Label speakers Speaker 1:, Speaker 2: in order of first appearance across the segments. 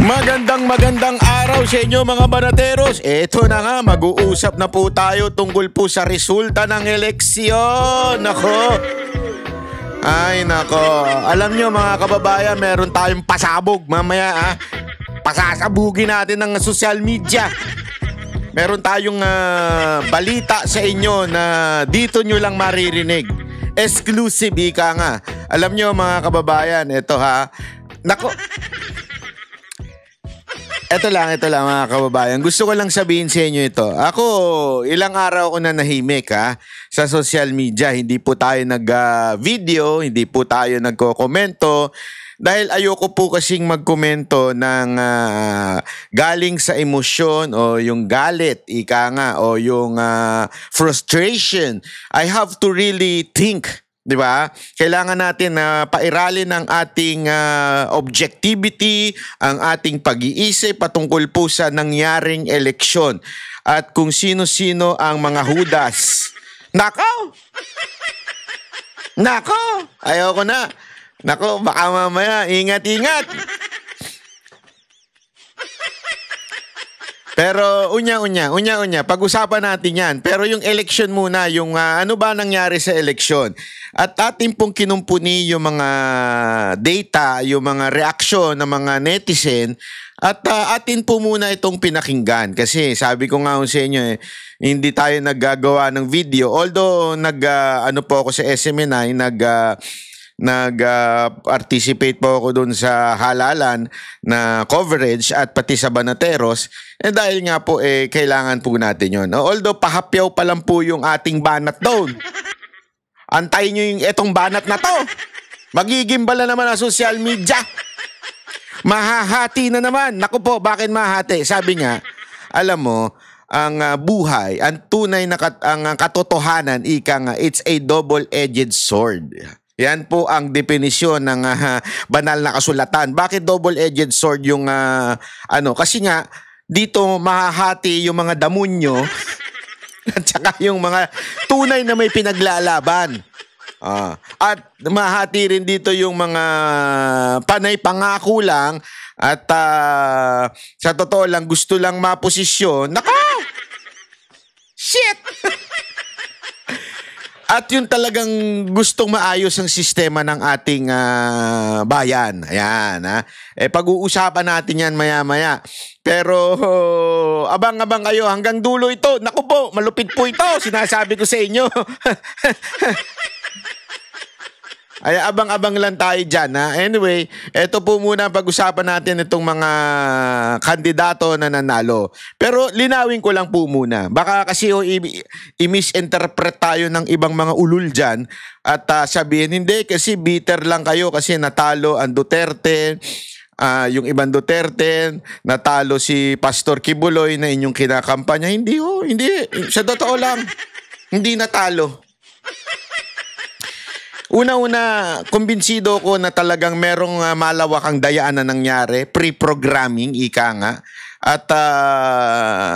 Speaker 1: Magandang araw sa inyo mga banateros. Eto na nga, mag-uusap na po tayo tungkol po sa resulta ng eleksyon. Nako. Ay nako. Alam nyo mga kababayan, meron tayong pasabog mamaya. Pasasabugin natin ng social media. Meron tayong balita sa inyo na dito nyo lang maririnig. Exclusive, ika nga. Alam nyo mga kababayan, eto ha. Nako. Ito lang mga kababayan. Gusto ko lang sabihin sa inyo ito. Ako, ilang araw ko na nahimik sa social media. Hindi po tayo nag-video, hindi po tayo nagko-komento. Dahil ayoko po kasing magkomento ng galing sa emosyon o yung galit, ika nga, o yung frustration. I have to really think. Di ba? Kailangan natin na pairalin ang ating objectivity, ang ating pag-iisip patungkol po sa nangyaring eleksyon at kung sino-sino ang mga hudas. Nako! Nako! Ayoko na. Nako, baka mamaya, ingat-ingat. Pero unya, pag-usapan natin yan. Pero yung election muna, yung ano ba nangyari sa election? At atin pong kinumpuni yung mga data, yung mga reaksyon ng mga netizen. At atin po muna itong pinakinggan. Kasi sabi ko nga sa inyo, hindi tayo naggagawa ng video. Although ano po ako sa SMNI, nag-participate po ako doon sa halalan na coverage at pati sa Banateros dahil nga po kailangan po natin yun. Although pahapyaw pa lang po yung ating banat doon. Antayin nyo yung etong banat na to. Magigimbala naman ang social media. Mahahati na naman. Naku po, bakit mahahati? Sabi nga, alam mo, ang buhay, ang tunay na ang katotohanan, ika nga, it's a double-edged sword. Yan po ang definisyon ng banal na kasulatan. Bakit double-edged sword yung ano? Kasi nga, dito mahahati yung mga damonyo at saka yung mga tunay na may pinaglalaban. At mahati rin dito yung mga panay pangako lang at sa totoo lang gusto lang maposisyon. Nako! Shit! At yung talagang gustong maayos ang sistema ng ating bayan. Ayan. Pag-uusapan natin yan maya-maya. Pero abang-abang kayo hanggang dulo ito. Naku po, malupit po ito. Sinasabi ko sa inyo. Ay, abang-abang lang tayo dyan. Anyway, ito po muna pag-usapan natin itong mga kandidato na nanalo. Pero linawin ko lang po muna. Baka kasi i-misinterpret tayo ng ibang mga ulul dyan at sabihin, hindi kasi bitter lang kayo kasi natalo ang Duterte, yung ibang Duterte, natalo si Pastor Kibuloy na inyong kinakampanya. Hindi hindi. Sa totoo lang, hindi natalo. Una-una, kumbinsido ko na talagang merong malawakang dayaan na nangyari, pre-programming, ika nga. At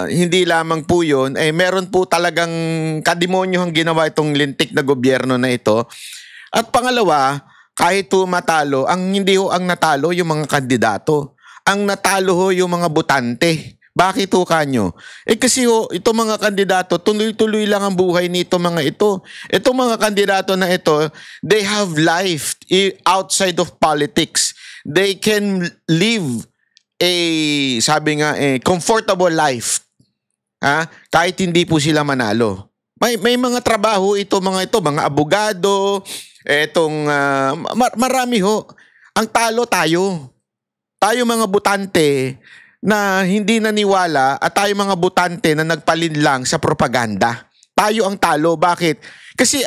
Speaker 1: hindi lamang po yun, meron po talagang kademonyohang ginawa itong lintik na gobyerno na ito. At pangalawa, kahit matalo, hindi ang natalo yung mga kandidato. Ang natalo yung mga botante. Bakit kanyo? Kasi itong mga kandidato, tuloy-tuloy lang ang buhay nito mga ito. Itong mga kandidato na ito, they have life outside of politics. They can live sabi nga, comfortable life. Kahit hindi po sila manalo. May mga trabaho mga abogado, marami ho. Ang talo tayo. Tayo mga botante na hindi naniwala at tayo mga botante na nagpalinlang sa propaganda. Tayo ang talo. Bakit? Kasi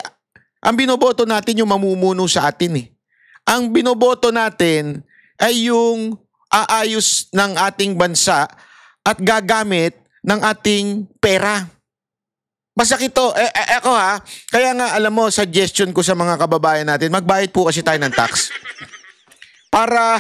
Speaker 1: ang binoboto natin yung mamumuno sa atin Ang binoboto natin ay yung aayos ng ating bansa at gagamit ng ating pera. Masakit to. Ako kaya nga alam mo, suggestion ko sa mga kababayan natin, magbayad po kasi tayo ng tax. Para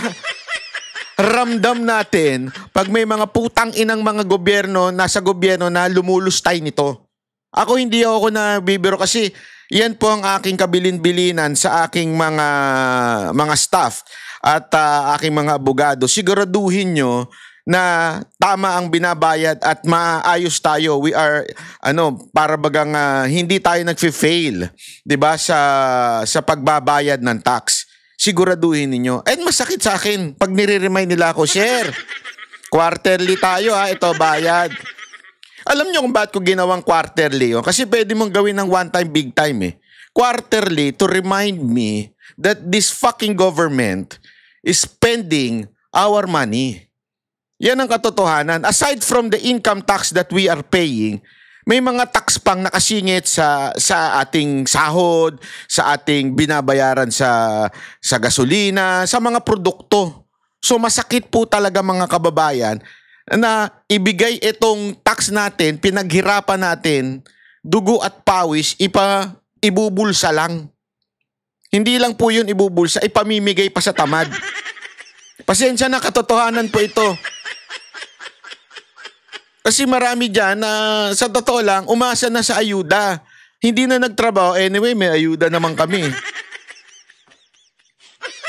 Speaker 1: ramdam natin pag may mga putang inang mga gobyerno, nasa gobyerno na lumulustay nito. Ako hindi ako nabibiro kasi yan po ang aking kabilin-bilinan sa aking mga staff. at aking mga abogado, siguraduhin nyo na tama ang binabayad at maayos tayo. We are para bagang hindi tayo nagfi-fail, 'di ba, sa pagbabayad ng tax. Siguraduhin ninyo. And masakit sa akin pag nire-remind nila ako, share. Quarterly tayo ito bayad. Alam niyo kung bakit ko ginawang quarterly yun? Kasi pwede mong gawin ng one time, big time Quarterly to remind me that this fucking government is spending our money. Yan ang katotohanan. Aside from the income tax that we are paying, may mga tax pang nakasingit sa ating sahod, sa ating binabayaran sa gasolina, sa mga produkto. So masakit po talaga mga kababayan na ibigay itong tax natin, pinaghirapan natin, dugo at pawis, ibubulsa lang. Hindi lang po yun ibubulsa, ipamimigay pa sa tamad. Pasensya na, katotohanan po ito. Kasi marami dyan na sa totoo lang, umasa na sa ayuda. Hindi na nagtrabaho. Anyway, may ayuda naman kami.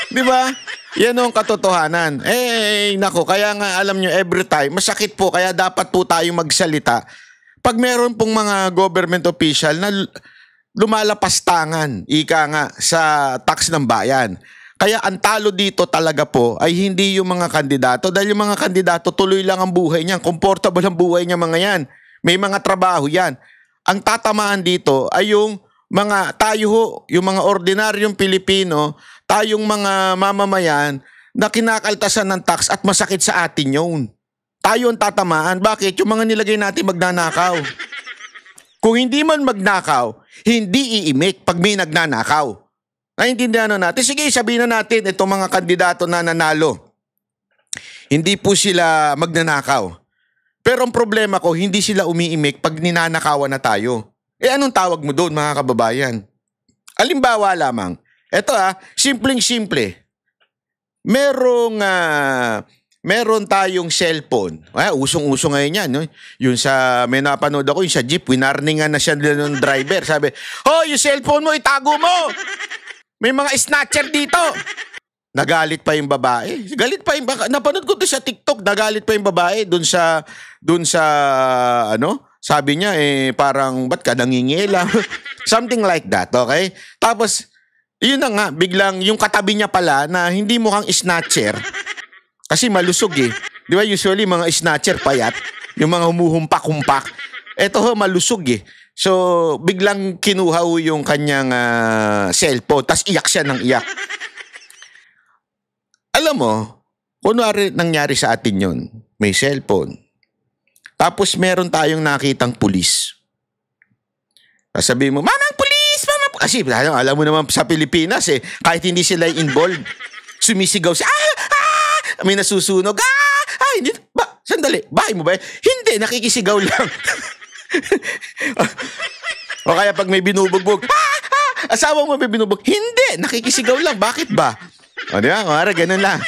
Speaker 1: Di ba? Yan ang katotohanan. Nako, kaya nga alam nyo, every time, masakit po, kaya dapat po tayo magsalita. Pag meron pong mga government official na lumalapastangan, ika nga, sa tax ng bayan. Kaya ang talo dito talaga po ay hindi yung mga kandidato. Dahil yung mga kandidato, tuloy lang ang buhay niyan. Comfortable ang buhay niya mga yan. May mga trabaho yan. Ang tatamaan dito ay yung mga tayo yung mga ordinaryong Pilipino, tayong mga mamamayan na kinakaltasan ng tax at masakit sa atin yun. Tayo ang tatamaan. Bakit? Yung mga nilagay natin magnanakaw. Kung hindi man magnakaw, hindi iimik pag may nagnanakaw. Naintindihan natin. Sige, sabihin na natin itong mga kandidato na nanalo. Hindi po sila magnanakaw. Pero ang problema ko, hindi sila umiimik pag ninanakawan na tayo. Anong tawag mo doon mga kababayan? Alimbawa lamang. Ito simpleng-simple. Meron tayong cellphone. Usong-uso ngayon yan. No? Yung may napanood ako, yung sa jeep, winarningan na siya ng driver. Sabi, yung cellphone mo, itago mo! May mga snatcher dito. Nagalit pa yung babae. Napanood ko to sa TikTok, nagalit pa yung babae dun sa sabi niya parang ba't ka nangingilam? Something like that, okay? Tapos yun na nga, biglang yung katabi niya pala na hindi mukhang snatcher. Kasi malusog Di ba usually mga snatcher payat, yung mga humuhumpak-humpak. Ito malusog So, biglang kinuha yung kanyang cellphone, tas iyak siya ng iyak. Alam mo, kunwari nangyari sa atin yun, may cellphone. Tapos meron tayong nakitang pulis. Sabihin mo, Mamang pulis! Kasi alam mo naman sa Pilipinas kahit hindi sila involved, sumisigaw siya, may nasusunog, hindi, sandali, bahay mo ba? Hindi, nakikisigaw lang. O kaya pag may binubugbog, asawa mo may binubugbog, hindi, nakikisigaw lang, bakit ba? O di ba, ganun lang.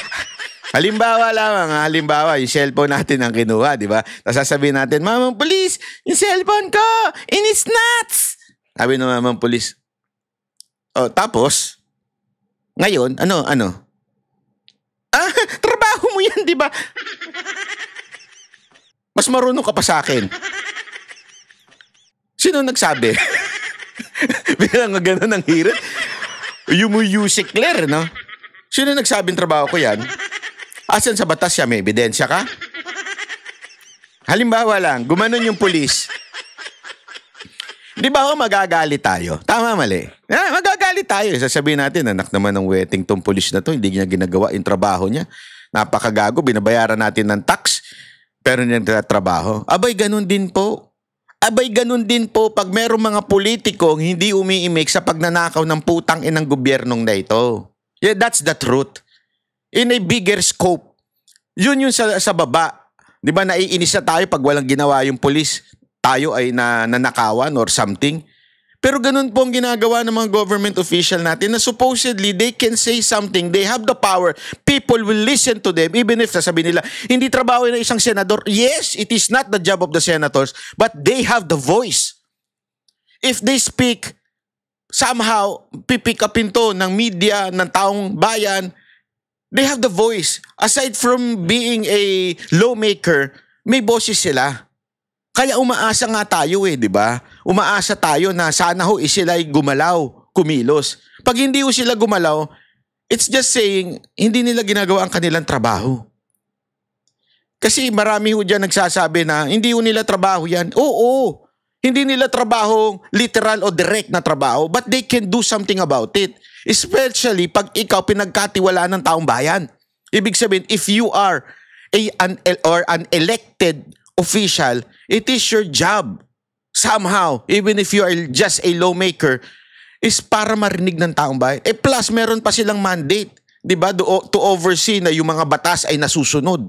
Speaker 1: Halimbawa, yung cellphone natin ang kinuha, di ba? Tapos sasabihin natin, Mamang pulis, yung cellphone ko, inis nuts! Sabi ng Mamang pulis. Tapos, ngayon, ano? Trabaho mo yan, di ba? Mas marunong ka pa sa akin. Sino nagsabi? Bilang gano'n ang hirap. Music clear, no? Sino nagsabing trabaho ko yan? Asan sa batas siya? May ebidensya ka? Halimbawa lang, gumanon yung pulis. Di ba magagalit tayo? Tama, mali. Magagalit tayo. Sasabihin natin, anak naman ng weting tong pulis na to, hindi niya ginagawa yung trabaho niya. Napakagago, binabayaran natin ng tax, pero hindi niya trabaho. Abay, ganun din po pag merong mga politikong hindi umiimik sa pagnanakaw ng putang inang gobyernong na ito. Yeah, that's the truth. In a bigger scope. Yun sa baba. Di ba naiinis na tayo pag walang ginawa yung pulis? Tayo ay nanakawan or something. Pero ganun po ang ginagawa ng mga government official natin na supposedly they can say something. They have the power. People will listen to them even if sasabihin nila, hindi trabaho ng isang senador. Yes, it is not the job of the senators, but they have the voice. If they speak, somehow, pipick upin to ng media, ng taong bayan, They have the voice. Aside from being a lawmaker, may boses sila. Kaya umaasa nga tayo di ba? Umaasa tayo na sana ho sila'y gumalaw, kumilos. Pag hindi ho sila gumalaw, it's just saying, hindi nila ginagawa ang kanilang trabaho. Kasi marami ho dyan nagsasabi na hindi ho nila trabaho yan. Oo, hindi nila trabaho literal o direct na trabaho, but they can do something about it. Especially pag ikaw pinagkatiwalaan ng taong bayan. Ibig sabihin, if you are an elected official, it is your job somehow, even if you are just a lawmaker, is para marinig ng taong bayan. Plus, meron pa silang mandate, di ba, to oversee na yung mga batas ay nasusunod.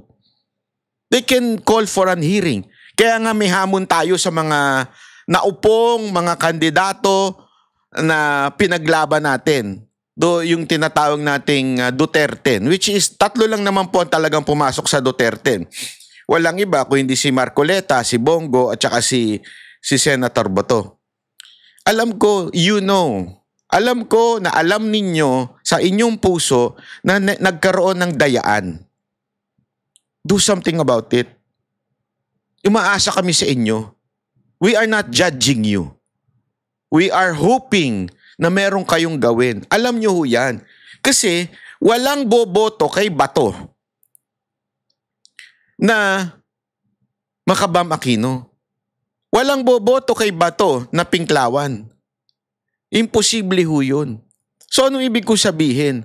Speaker 1: They can call for an hearing. Kaya nga may hamon tayo sa mga naupong mga kandidato na pinaglaban natin. Yung tinatawag nating Duterte, which is tatlo lang naman po ang talagang pumasok sa Duterte. Walang iba kung hindi si Marcoleta, si Bongo at saka si Senator Boto. Alam ko, alam ko na alam ninyo sa inyong puso na nagkaroon ng dayaan. Do something about it. Umaasa kami sa inyo. We are not judging you. We are hoping na meron kayong gawin. Alam nyo ho yan. Kasi walang boboto kay Bato na Makabam Aquino. Walang boboto kay Bato na Pinklawan. Imposible ho yun. So anong ibig ko sabihin?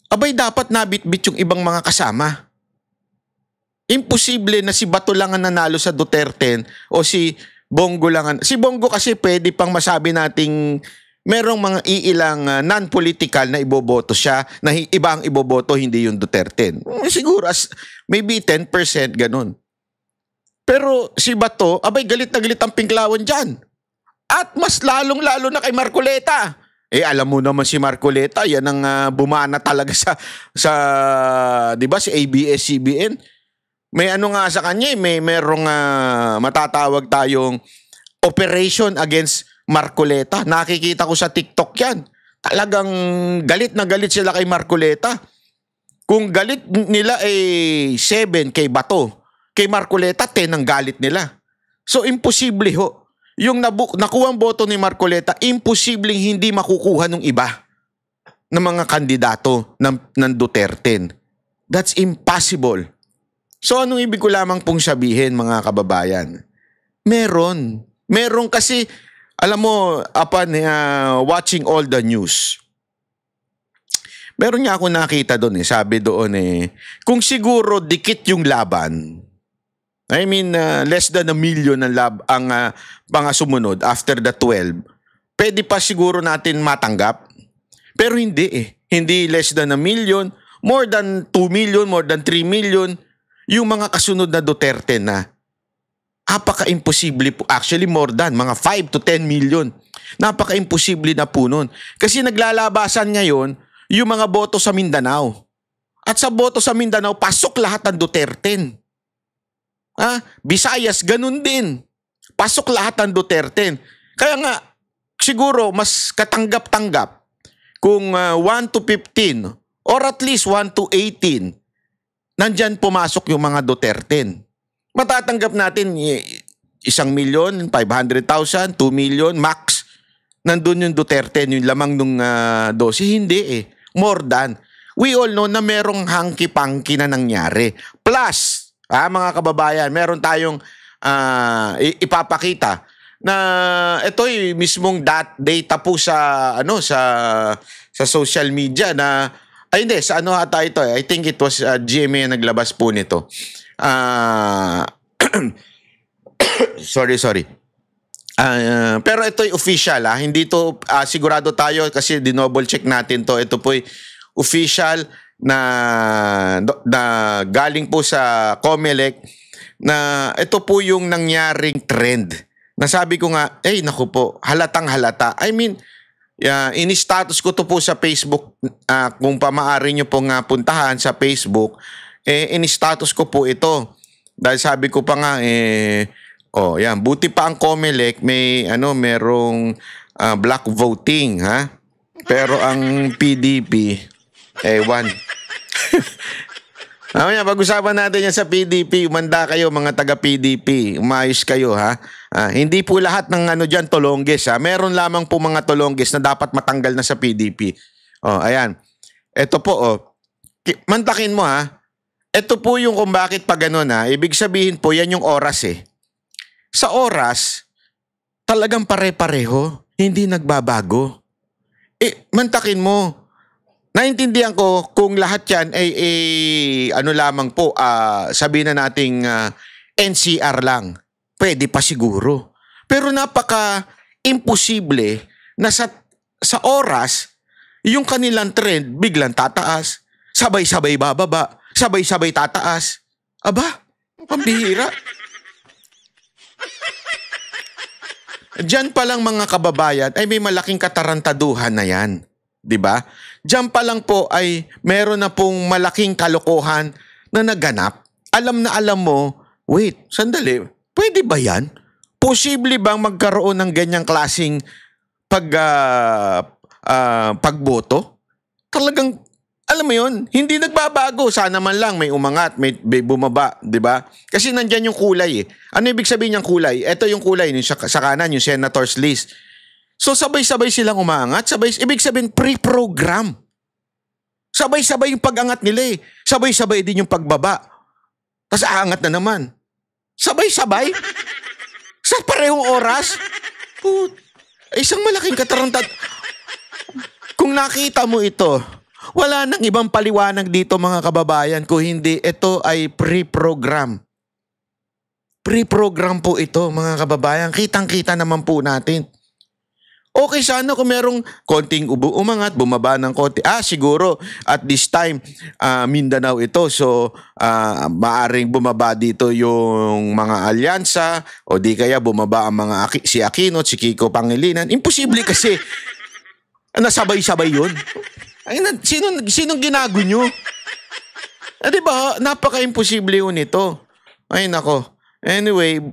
Speaker 1: Abay dapat nabitbit yung ibang mga kasama. Imposible na si Bato lang ang nanalo sa Duterte o si Bongo lang. Si Bongo kasi pwede pang masabi nating merong mga iilang non-political na iboboto siya, na iba ang iboboto, hindi yung Duterte. Siguro maybe 10% ganun. Pero si Bato, abay galit na galit ang Pinklawan dyan. At mas lalong-lalo na kay Marcoleta. Alam mo naman si Marcoleta, yan ang bumana talaga sa 'di ba, si ABS-CBN. May ano nga sa kanya, merong matatawag tayong operation against Marcoleta. Nakikita ko sa TikTok yan. Talagang galit na galit sila kay Marcoleta. Kung galit nila 7 kay Bato, kay Marcoleta 10 ang galit nila. So imposible ho. Yung nakuha ang boto ni Marcoleta, imposibleng hindi makukuha ng iba ng mga kandidato ng Duterte. That's impossible. So anong ibig ko lamang pong sabihin, mga kababayan? Meron kasi, alam mo, upon watching all the news, meron niya ako nakita doon sabi doon kung siguro dikit yung laban, I mean, less than 1 million ang mga sumunod after the 12. Pwede pa siguro natin matanggap. Pero hindi Hindi less than 1 million, more than 2 million, more than 3 million, yung mga kasunod na Duterte na. Napaka-imposible po. Actually, more than, mga 5 to 10 million. Napaka-imposible na po nun. Kasi naglalabasan ngayon yung mga boto sa Mindanao. At sa boto sa Mindanao, pasok lahat ng Duterte. Visayas, ganun din. Pasok lahat ng Duterte. Kaya nga, siguro mas katanggap-tanggap kung 1 to 15 or at least 1 to 18, nandyan pumasok yung mga Duterte. Matatanggap natin 1,500,000, 2 million, max. Nandun yung Duterte, yung lamang nung 12. Hindi More than. We all know na merong hanky-panky na nangyari. Plus, mga kababayan, meron tayong ipapakita na ito'y mismong data po sa social media na hindi sa ata ito I think it was GMA na naglabas po nito. Sorry. Pero ito'y official hindi to sigurado tayo kasi dinoble check natin to. Ito po'y official na galing po sa COMELEC na ito po yung nangyaring trend. Nasabi ko nga, naku po, halatang halata. I mean, ini-status ko to po sa Facebook. Kung maaari nyo pong puntahan sa Facebook, ini-status ko po ito. Dahil sabi ko pa nga, yan, buti pa ang COMELEC, merong black voting, Pero ang PDP, ewan. Mamaya, pag-usapan natin yan sa PDP. Umanda kayo, mga taga-PDP. Umayos kayo, ha? Hindi po lahat ng ano dyan, tolongges, ha? Meron lamang po mga tolongges na dapat matanggal na sa PDP. Ayan. Ito po, mantakin mo, ha? Ito po yung kung bakit pa ganun, ha? Ibig sabihin po, yan yung oras, eh. Sa oras, talagang pare-pareho. Hindi nagbabago. Mantakin mo. Naintindihan ko kung lahat yan ay ano lamang po, sabihin na nating NCR lang. Pwede pa siguro. Pero napaka-imposible na sa oras, yung kanilang trend biglang tataas. Sabay-sabay bababa. Sabay-sabay tataas. Aba, pambihira. Diyan pa lang mga kababayan ay may malaking katarantaduhan na yan. 'Di ba? Diyan pa lang po ay meron na pong malaking kalokohan na naganap. Alam na alam mo, wait, sandali, pwede ba yan? Posible bang magkaroon ng ganyang klaseng pagboto? Talagang, alam mo yun, hindi nagbabago. Sana man lang may umangat, may bumaba, di ba? Kasi nandyan yung kulay eh. Ano ibig sabihin niyang kulay? Ito yung kulay yung sa kanan, yung senator's list. So sabay-sabay silang umaangat, ibig sabihin pre-program. Sabay-sabay yung pag-angat nila eh. Sabay-sabay din yung pagbaba. Tapos aangat na naman. Sabay-sabay? Sa parehong oras? Isang malaking katarantad. Kung nakita mo ito, wala nang ibang paliwanag dito mga kababayan kung hindi ito ay pre-program. Pre-program po ito mga kababayan. Kitang-kita naman po natin. Okay sana kung merong konting umangat, bumaba ng konti. Siguro at this time, Mindanao ito. So, maaring bumaba dito yung mga alyansa o di kaya bumaba ang mga si Aquino at si Kiko Pangilinan. Imposible kasi. Nasabay-sabay yun. Ay, sinong ginago nyo? Diba, napaka-imposible yun ito. Ay, nako. Anyway,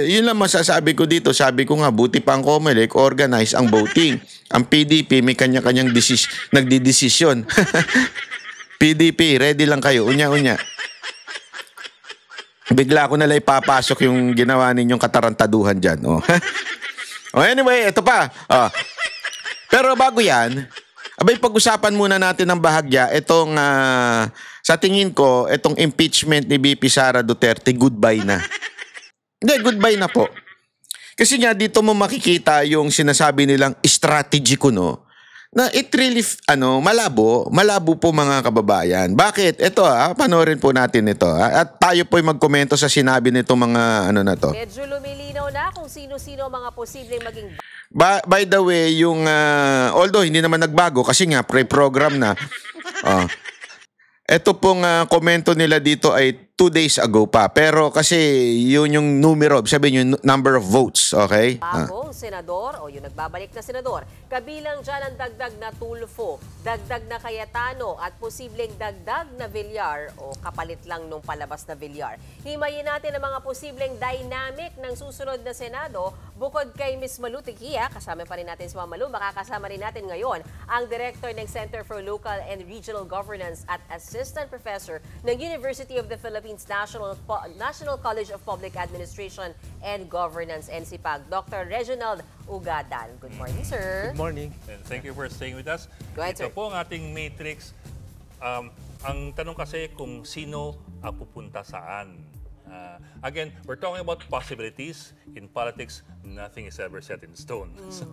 Speaker 1: yun lang masasabi ko dito. Sabi ko nga, buti pa ang COMELEC organize ang voting. Ang PDP may kanya-kanyang nagdidesisyon. PDP, ready lang kayo. Unya-unya. Bigla ko nalang ipapasok yung ginawa ninyong katarantaduhan dyan. Anyway, ito pa. Pero bago yan, pag-usapan muna natin ng bahagya. Itong, sa tingin ko, itong impeachment ni VP Sara Duterte, goodbye na. Hindi, goodbye na po. Kasi nga dito mo makikita yung sinasabi nilang strategy ko, no? Na it really, malabo po mga kababayan. Bakit? Ito panoorin po natin ito. At tayo po'y magkomento sa sinabi nito mga na to.
Speaker 2: Medyo lumilinaw na kung sino-sino mga posibleng maging...
Speaker 1: By the way, yung, although hindi naman nagbago kasi nga pre-program na. Ito pong komento nila dito ay 2 days ago pa. Pero kasi yun yung numero, sabihin yung number of votes, okay?
Speaker 2: Bagong senador o yung nagbabalik na senador. Kabilang dyan ang dagdag na Tulfo, dagdag na Cayetano at posibleng dagdag na Villar o kapalit lang nung palabas na Villar. Himayin natin ang mga posibleng dynamic ng susunod na Senado bukod kay Ms. Malu Tiquia. Kasama pa rin natin si Ma'am Malu. Makakasama rin natin ngayon ang Director ng Center for Local and Regional Governance at Assistant Professor ng University of the Philippines National College of Public Administration and Governance, NCPAG, Dr. Reginald Ugadan. Good morning, sir.
Speaker 3: Good morning. And thank you for staying with us.
Speaker 2: Go ahead,
Speaker 3: Ito
Speaker 2: sir.
Speaker 3: po ang ating matrix. Ang tanong kasi kung sino ang pupunta saan. Again, we're talking about possibilities. In politics, nothing is ever set in stone. So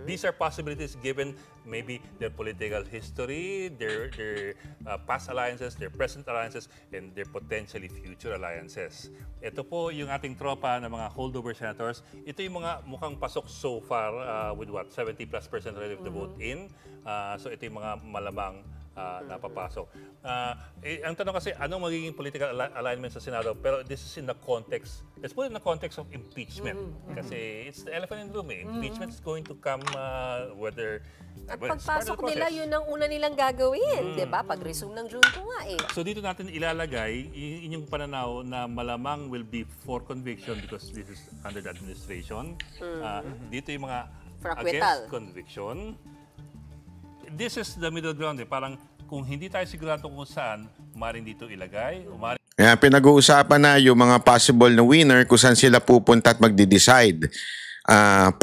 Speaker 3: these are possibilities given maybe their political history, their past alliances, their present alliances, and their potentially future alliances. Ito po yung ating tropa ng mga holdover senators. Ito yung mga mukhang pasok so far with what? 70+% relative to vote in. So ito yung mga malamang napapasok. Ang tanong kasi, anong magiging political alignment sa Senado? Pero this is in the context, let's put it in the context of impeachment. Kasi it's the elephant in the room. Impeachment is going to come whether...
Speaker 2: At pagpasok nila, yun ang una nilang gagawin. Diba? Pag-resume ng June 2 nga eh.
Speaker 3: So dito natin ilalagay inyong pananaw na malamang will be for conviction because this is under the administration. Dito yung mga against conviction. This is the middle ground. Parang kung hindi tayo sigurado kung saan, maring dito ilagay, o maring
Speaker 1: Kaya pinag-uusapan na yung mga possible na winner kung saan sila pupunta at magde-decide.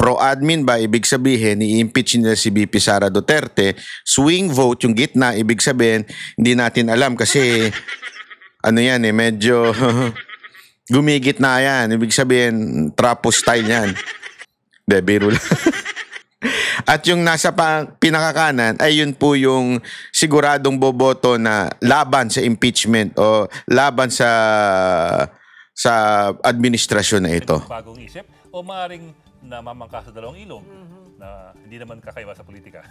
Speaker 1: Pro-admin ba, ibig sabihin, i-impeach nila si VP Sara Duterte. Swing vote, yung gitna, ibig sabihin, hindi natin alam kasi ano yan medyo gumigit na yan. Ibig sabihin, trapo style yan. De, biro lang. At yung nasa pinakakanan ay yun po yung siguradong boboto na laban sa impeachment o laban sa administrasyon na ito.
Speaker 3: bagong isip, o maring namamangka sa dalawang ilong na hindi naman kakaiba sa politika.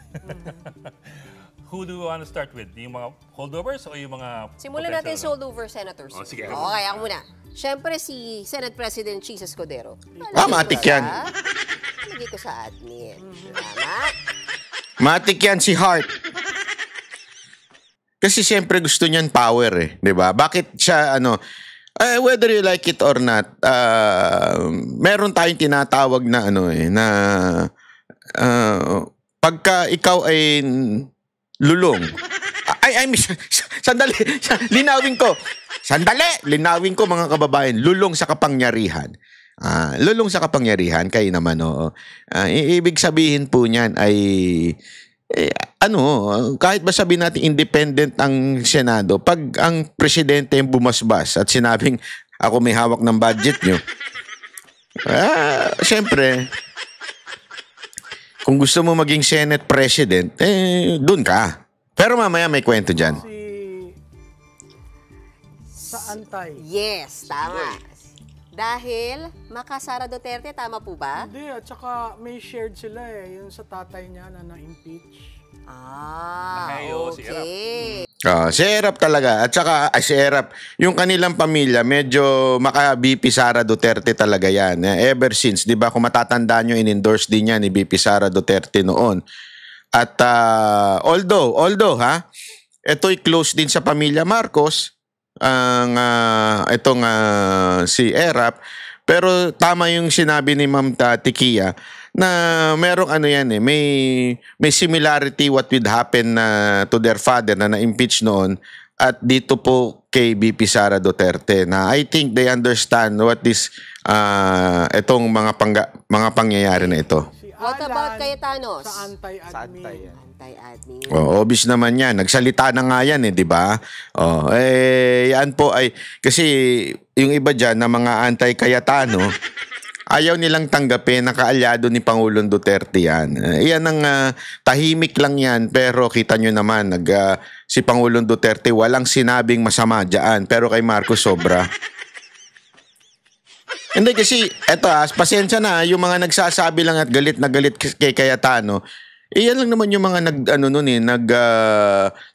Speaker 3: Who do you want to start with? Yung mga holdovers o yung mga...
Speaker 2: Simulan natin sa holdover senators.
Speaker 3: Oh, sige.
Speaker 2: Okay, ako muna. Siyempre si Senate President Cheese Escudero.
Speaker 1: Matik yan.
Speaker 2: Hindi ko sa admin. Tama?
Speaker 1: Matik yan si Hart. Kasi siyempre gusto niyan power di ba? Bakit siya whether you like it or not, meron tayong tinatawag na na pagka ikaw ay lulong. Sandali, linawin ko. Linawin ko mga kababayan, lulong sa kapangyarihan. Lulong sa kapangyarihan, kayo naman, ibig sabihin po niyan ay, kahit ba sabihin natin independent ang Senado, pag ang presidente yung bumasbas at sinabing, ako may hawak ng budget nyo, siyempre, kung gusto mo maging Senate President, dun ka. Pero mamaya may kwento dyan.
Speaker 4: Sa antay.
Speaker 2: Yes, tama. Dahil Sara Duterte, tama po ba?
Speaker 4: Hindi, at saka may shared sila yung sa tatay niya na na-impeach.
Speaker 3: Si
Speaker 2: okay.
Speaker 1: Si Erap talaga. At saka, si Erap, yung kanilang pamilya, medyo maka-BP Sara Duterte talaga yan. Ever since, di ba, kung matatandaan nyo, in-endorse din yan ni BP Sara Duterte noon. At although, ito'y close din sa pamilya Marcos, si Erap, pero tama yung sinabi ni Ma'am Tikia na merong may similarity what would happen to their father na na-impeach noon at dito po kay BP Sara Duterte na I think they understand what is itong mga pangyayari na ito.
Speaker 2: What about Cayetanos?
Speaker 4: Sa antay-admin.
Speaker 2: Anti-admin.
Speaker 1: Obvious naman yan. Nagsalita na nga yan di ba? Yan po ay, kasi yung iba dyan na mga anti-Cayetano, ayaw nilang tanggapin na kaalyado ni Pangulong Duterte yan. Yan ang tahimik lang yan, pero kita nyo naman, si Pangulong Duterte walang sinabing masama dyan, pero kay Marcos sobra. Hindi kasi, pasensya na, yung mga nagsasabi lang at galit na galit kay Cayetano, yan lang naman yung mga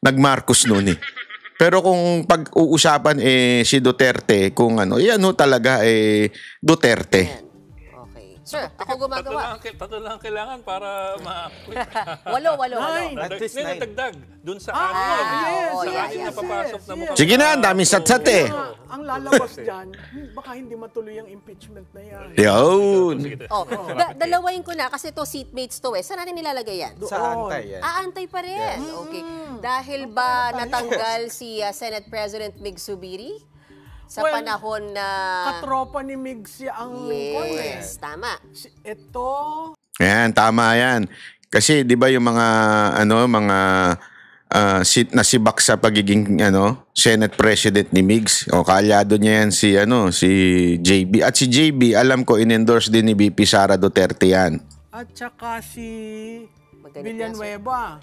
Speaker 1: nag-Marcos noon Pero kung pag-uusapan si Duterte, kung talaga Duterte.
Speaker 2: Okay. Sir, ako gumagawa.
Speaker 3: Tatlo lang kailangan para
Speaker 2: Walo.
Speaker 3: Ngayon, dagdag dun sa anim na papasok na mukhang...
Speaker 1: Sige na, ang daming satsat
Speaker 4: Ang lalabas dyan, baka hindi matuloy ang impeachment na yan.
Speaker 1: Yun.
Speaker 2: Dalawain ko na kasi to seatmates to Saan natin nilalagay yan?
Speaker 5: Sa antay yan.
Speaker 2: Antay pa rin. Okay. Dahil ba natanggal si Senate President Mig Zubiri? Sa panahon na...
Speaker 4: Katropa ni Migs ang...
Speaker 2: Yes, tama.
Speaker 4: Ito...
Speaker 1: Yan, tama yan. Kasi 'di ba yung mga nasibak sa pagiging Senate President ni Migs. Kaalyado niya yan si JB. At si JB, alam ko in-endorse din ni VP Sara Duterte yan.
Speaker 4: At saka si Villanueva.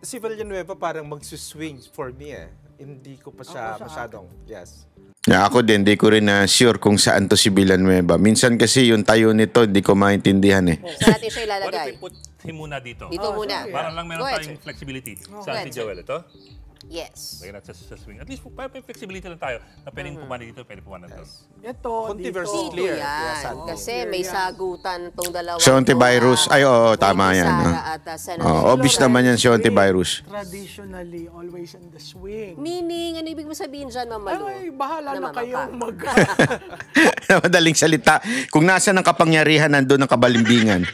Speaker 5: Si Villanueva parang magsuswing for me Hindi ko pa siya masyadong, yes.
Speaker 1: Ako din, di ko rin sure kung saan to si Villanueva. Minsan kasi yung tayo nito, di ko maintindihan
Speaker 2: Saan natin siya
Speaker 3: What
Speaker 2: ilalagay?
Speaker 3: if we put him muna dito?
Speaker 2: Dito muna.
Speaker 3: Para lang meron
Speaker 2: Go ahead,
Speaker 3: tayong
Speaker 2: sir.
Speaker 3: flexibility.
Speaker 2: Go
Speaker 3: Saan
Speaker 2: ahead,
Speaker 3: si Joel ito?
Speaker 2: Yes.
Speaker 3: Lagyan natin sa swing. At least para may flexibility lang tayo na pwedeng pumana dito, pwedeng pumana dito.
Speaker 4: Ito,
Speaker 5: Controversy
Speaker 4: dito.
Speaker 5: clear.
Speaker 2: Yan.
Speaker 5: Yes,
Speaker 2: Kasi may sagutan tong dalawang
Speaker 1: Sionti virus. Ay, oo, tama yan.
Speaker 2: Sara at Senator
Speaker 1: Obvious naman yan, Sionti virus.
Speaker 4: Traditionally, always in the swing.
Speaker 2: Meaning, ano ibig mo sabihin dyan, Ma'am Malu?
Speaker 4: Ay, bahala na kayong mag...
Speaker 1: Madaling salita. Kung nasa ng kapangyarihan, nandun ang kabalimbingan.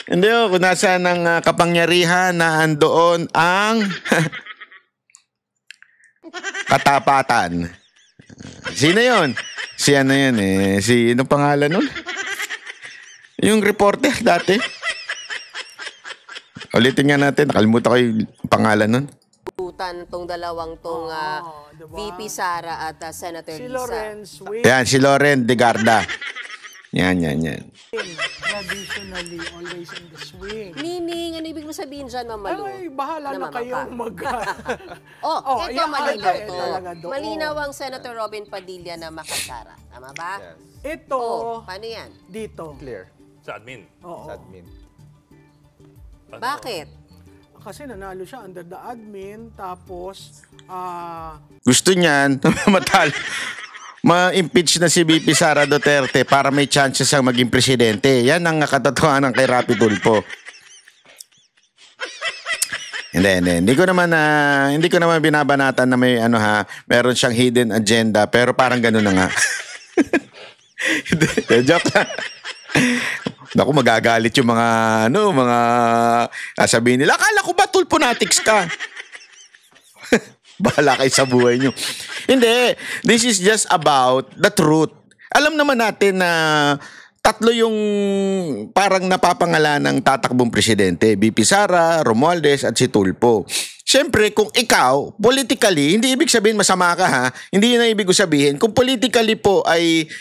Speaker 1: Hindi kung nasaan ang kapangyarihan na andoon ang katapatan. Sino yun? Si ano yan eh. Si, anong pangalan nun? Yung reporter dati. Ulitin nga natin. Nakalimutan ko yung pangalan nun.
Speaker 2: Tong dalawang tong
Speaker 4: diba?
Speaker 2: VP Sara at Senator
Speaker 4: Si
Speaker 2: Lisa.
Speaker 4: Lawrence Wing,
Speaker 1: Yan, si Loren de Garda. Yan.
Speaker 4: traditionally always in the swing.
Speaker 2: Meaning, ano ibig mo sabihin dyan, Ma'am Malu?
Speaker 4: Ay, bahala na kayong mag...
Speaker 2: Ito
Speaker 4: yeah,
Speaker 2: malinaw
Speaker 4: ay,
Speaker 2: to.
Speaker 4: talaga doon.
Speaker 2: Malinaw ang Senator Robin Padilla na makasara. Tama ba?
Speaker 5: Yes.
Speaker 4: Ito,
Speaker 2: Paano yan?
Speaker 4: dito.
Speaker 5: Clear.
Speaker 3: Sa admin.
Speaker 4: Oo.
Speaker 5: Sa admin.
Speaker 3: Ano?
Speaker 2: Bakit?
Speaker 4: Kasi nanalo siya under the admin, tapos,
Speaker 1: Gusto niyan, matalo. Ma-impeach na si VP Sara Duterte para may chances siyang maging presidente. Yan ang katotohanan kay Rapi Tulfo. Hindi ko naman binabanatan na may meron siyang hidden agenda, pero parang gano'n na nga. Joke lang. Naku, magagalit yung mga sabihin nila, akala ko ba Tulfonatics ka? Bahala kayo sa buhay nyo. Hindi, this is just about the truth. Alam naman natin na tatlo yung parang napapangalan ng tatakbong presidente, VP Sara, Romualdez at si Tulfo. Siyempre, kung ikaw, politically, hindi ibig sabihin masama ka ha, hindi yun ang ibig sabihin. Kung politically po ay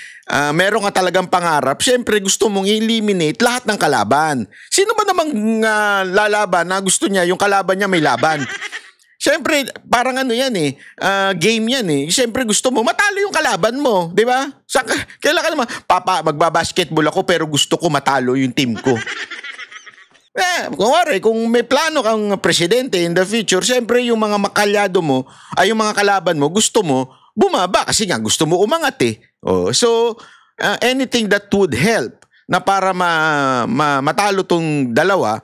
Speaker 1: meron ka talagang pangarap, siyempre gusto mong eliminate lahat ng kalaban. Sino ba namang lalaban na gusto niya, yung kalaban niya may laban? Siyempre, parang yan game yan eh. Siyempre gusto mo, matalo yung kalaban mo, di ba? Kailan ka naman, magbabasketball ako pero gusto ko matalo yung team ko. Kung may plano kang presidente in the future, siyempre yung mga makalyado mo, ay yung mga kalaban mo, gusto mo, bumaba kasi nga gusto mo umangat eh. So, anything that would help na para matalo tong dalawa,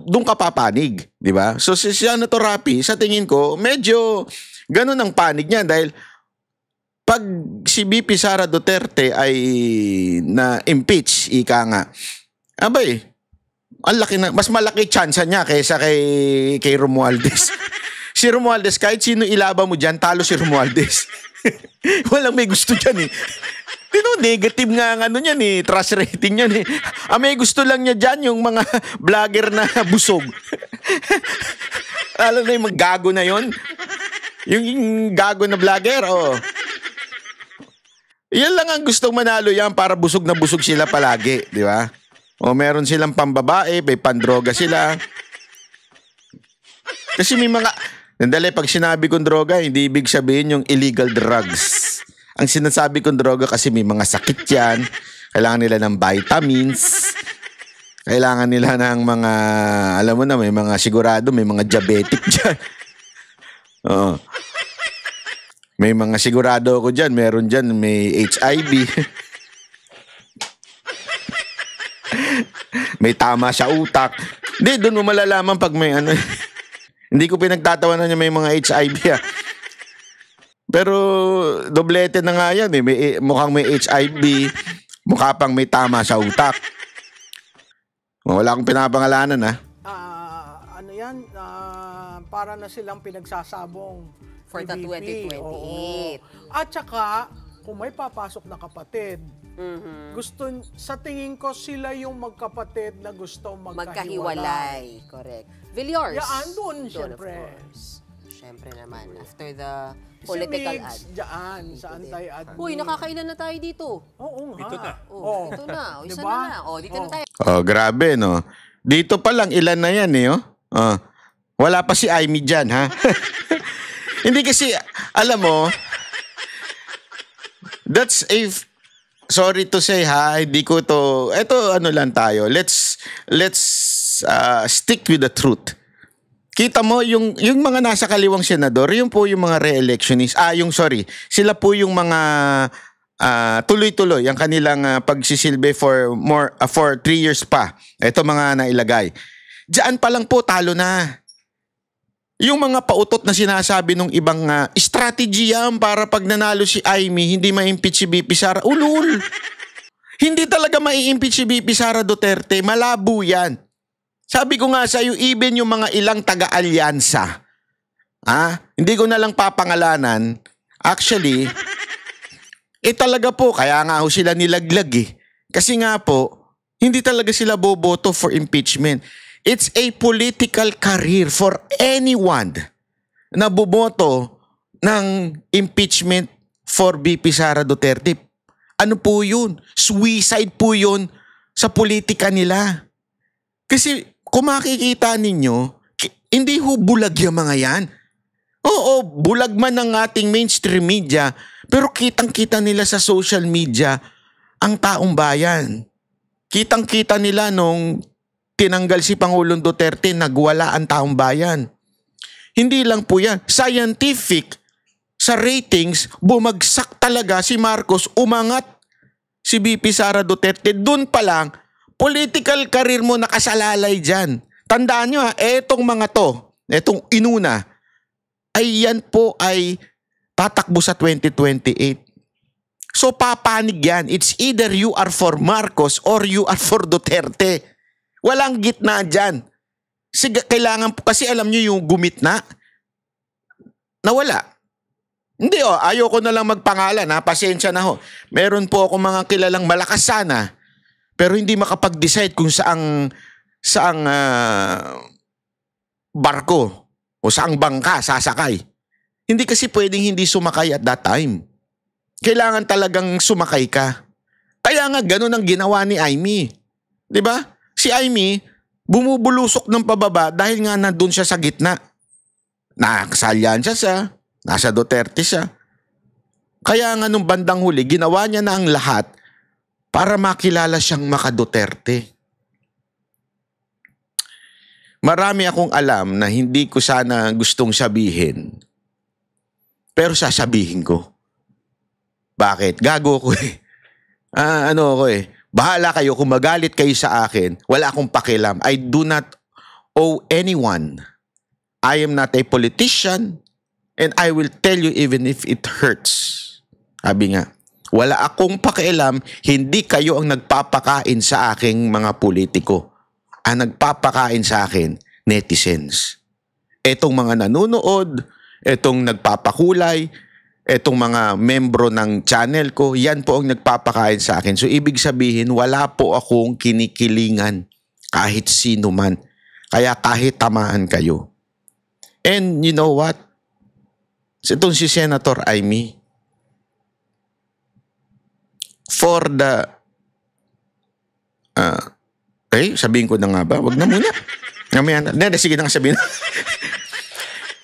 Speaker 1: doon ka papanig, di ba? So, si Senator Rapi, sa tingin ko, medyo ganun ang panig niya dahil pag si VP Sara Duterte ay na-impeach, ika nga, mas malaki chance niya kaysa kay Romualdez. Si Romualdez, kahit sino ilaban mo dyan, talo si Romualdez. Walang may gusto dyan eh. Negative nga ang niyan eh, trust rating niyan eh. May gusto lang niya dyan yung mga vlogger na busog. Alam na yung gago na yon. Yung gago na vlogger, Yan lang ang gustong manalo yan para busog na busog sila palagi, di ba? Meron silang pambabae, may pandroga sila. Kasi may mga... Nandali, pag sinabi kong droga, hindi ibig sabihin yung illegal drugs. Ang sinasabi kong droga kasi may mga sakit yan. Kailangan nila ng vitamins. Kailangan nila ng mga, alam mo na, may mga sigurado, may mga diabetic dyan. Oo. May mga sigurado ako dyan. Meron dyan, may HIV. May tama sa utak. Hindi, doon mo malalaman pag may Hindi ko pinagtatawanan niya may mga HIV Pero doblete na nga yan eh. Mukhang may HIV, mukha pang may tama sa utak. Wala akong pinapangalanan ha.
Speaker 4: Para na silang pinagsasabong
Speaker 2: For the
Speaker 4: VP.
Speaker 2: 2028.
Speaker 4: Oo. At saka, kung may papasok na kapatid, sa tingin ko sila yung magkapatid na gusto magkahiwalay.
Speaker 2: Correct. Villars.
Speaker 4: Yan, doon,
Speaker 2: Of
Speaker 4: syempre.
Speaker 2: course. Syempre naman. After the
Speaker 4: Si
Speaker 2: political
Speaker 4: Migs,
Speaker 2: ad.
Speaker 4: dyan, sa anti-ad.
Speaker 2: Uy, nakakailan na tayo dito.
Speaker 4: Oo nga.
Speaker 3: Ito na.
Speaker 2: Ito na. Isa
Speaker 4: Diba?
Speaker 2: na. Dito na tayo.
Speaker 1: Grabe no. Dito pa lang ilan na yan eh. Wala pa si Amy dyan ha. Hindi kasi, alam mo, that's sorry to say ha, hindi ko to, eto lang tayo, let's stick with the truth. Kita mo, yung mga nasa kaliwang senador, yung po yung mga re-electionists, sila po yung mga tuloy-tuloy ang kanilang pagsisilbi for 3 years pa. Ito mga nailagay. Diyan pa lang po talo na. Yung mga pautot na sinasabi ng ibang strategy yan para pag nanalo si Amy, hindi ma-impeach si VP Sara. Ulul! Hindi talaga mai-impeach si VP Sara Duterte. Malabo yan. Sabi ko nga sa iyo, even yung mga ilang taga-alyansa, hindi ko na lang papangalanan. Actually, talaga po, kaya nga ho sila nilaglag eh. Kasi nga po, hindi talaga sila boboto for impeachment. It's a political career for anyone na boboto ng impeachment for VP Sara Duterte. Ano po yun? Suicide po yun sa politika nila. Kasi kung makikita ninyo, hindi ho bulag yung mga yan. Oo, bulag man ng ating mainstream media, pero kitang-kita nila sa social media ang taong bayan. Kitang-kita nila nung tinanggal si Pangulong Duterte, nagwala ang taong bayan. Hindi lang po yan. Scientific, sa ratings, bumagsak talaga si Marcos, umangat si VP Sara Duterte. Doon pa lang, political career mo nakasalalay dyan. Tandaan nyo etong mga to, etong inuna, ay yan po ay tatakbo sa 2028. So papanig yan. It's either you are for Marcos or you are for Duterte. Walang gitna dyan. Kailangan po, kasi alam nyo yung gumitna, nawala. Hindi ayoko na lang magpangalan pasensya na ho. Meron po ako mga kilalang malakas sana, pero hindi makapag-decide kung saang barko o saang bangka sasakay. Hindi kasi pwedeng hindi sumakay at that time. Kailangan talagang sumakay ka. Kaya nga ganun ang ginawa ni Amy. 'Di ba? Si Amy bumubulusok ng pababa dahil nga nandun siya sa gitna. Nakasalyansya siya, nasa Duterte siya. Kaya nga nung bandang huli, ginawa niya na ang lahat para makilala siyang maka-Duterte. Marami akong alam na hindi ko sana gustong sabihin, pero sasabihin ko. Bakit? Gago ko eh. Bahala kayo kung magalit kayo sa akin. Wala akong pakialam. I do not owe anyone. I am not a politician and I will tell you even if it hurts. Sabi nga, wala akong pakialam, hindi kayo ang nagpapakain sa aking mga politiko. Ang nagpapakain sa akin, netizens. Etong mga nanonood, etong nagpapakulay, etong mga membro ng channel ko, yan po ang nagpapakain sa akin. So ibig sabihin, wala po akong kinikilingan kahit sino man. Kaya kahit tamaan kayo. And you know what? Itong si Senator Amy, for the sabihin ko na nga ba? Wag na muna. Sige na nga sabihin.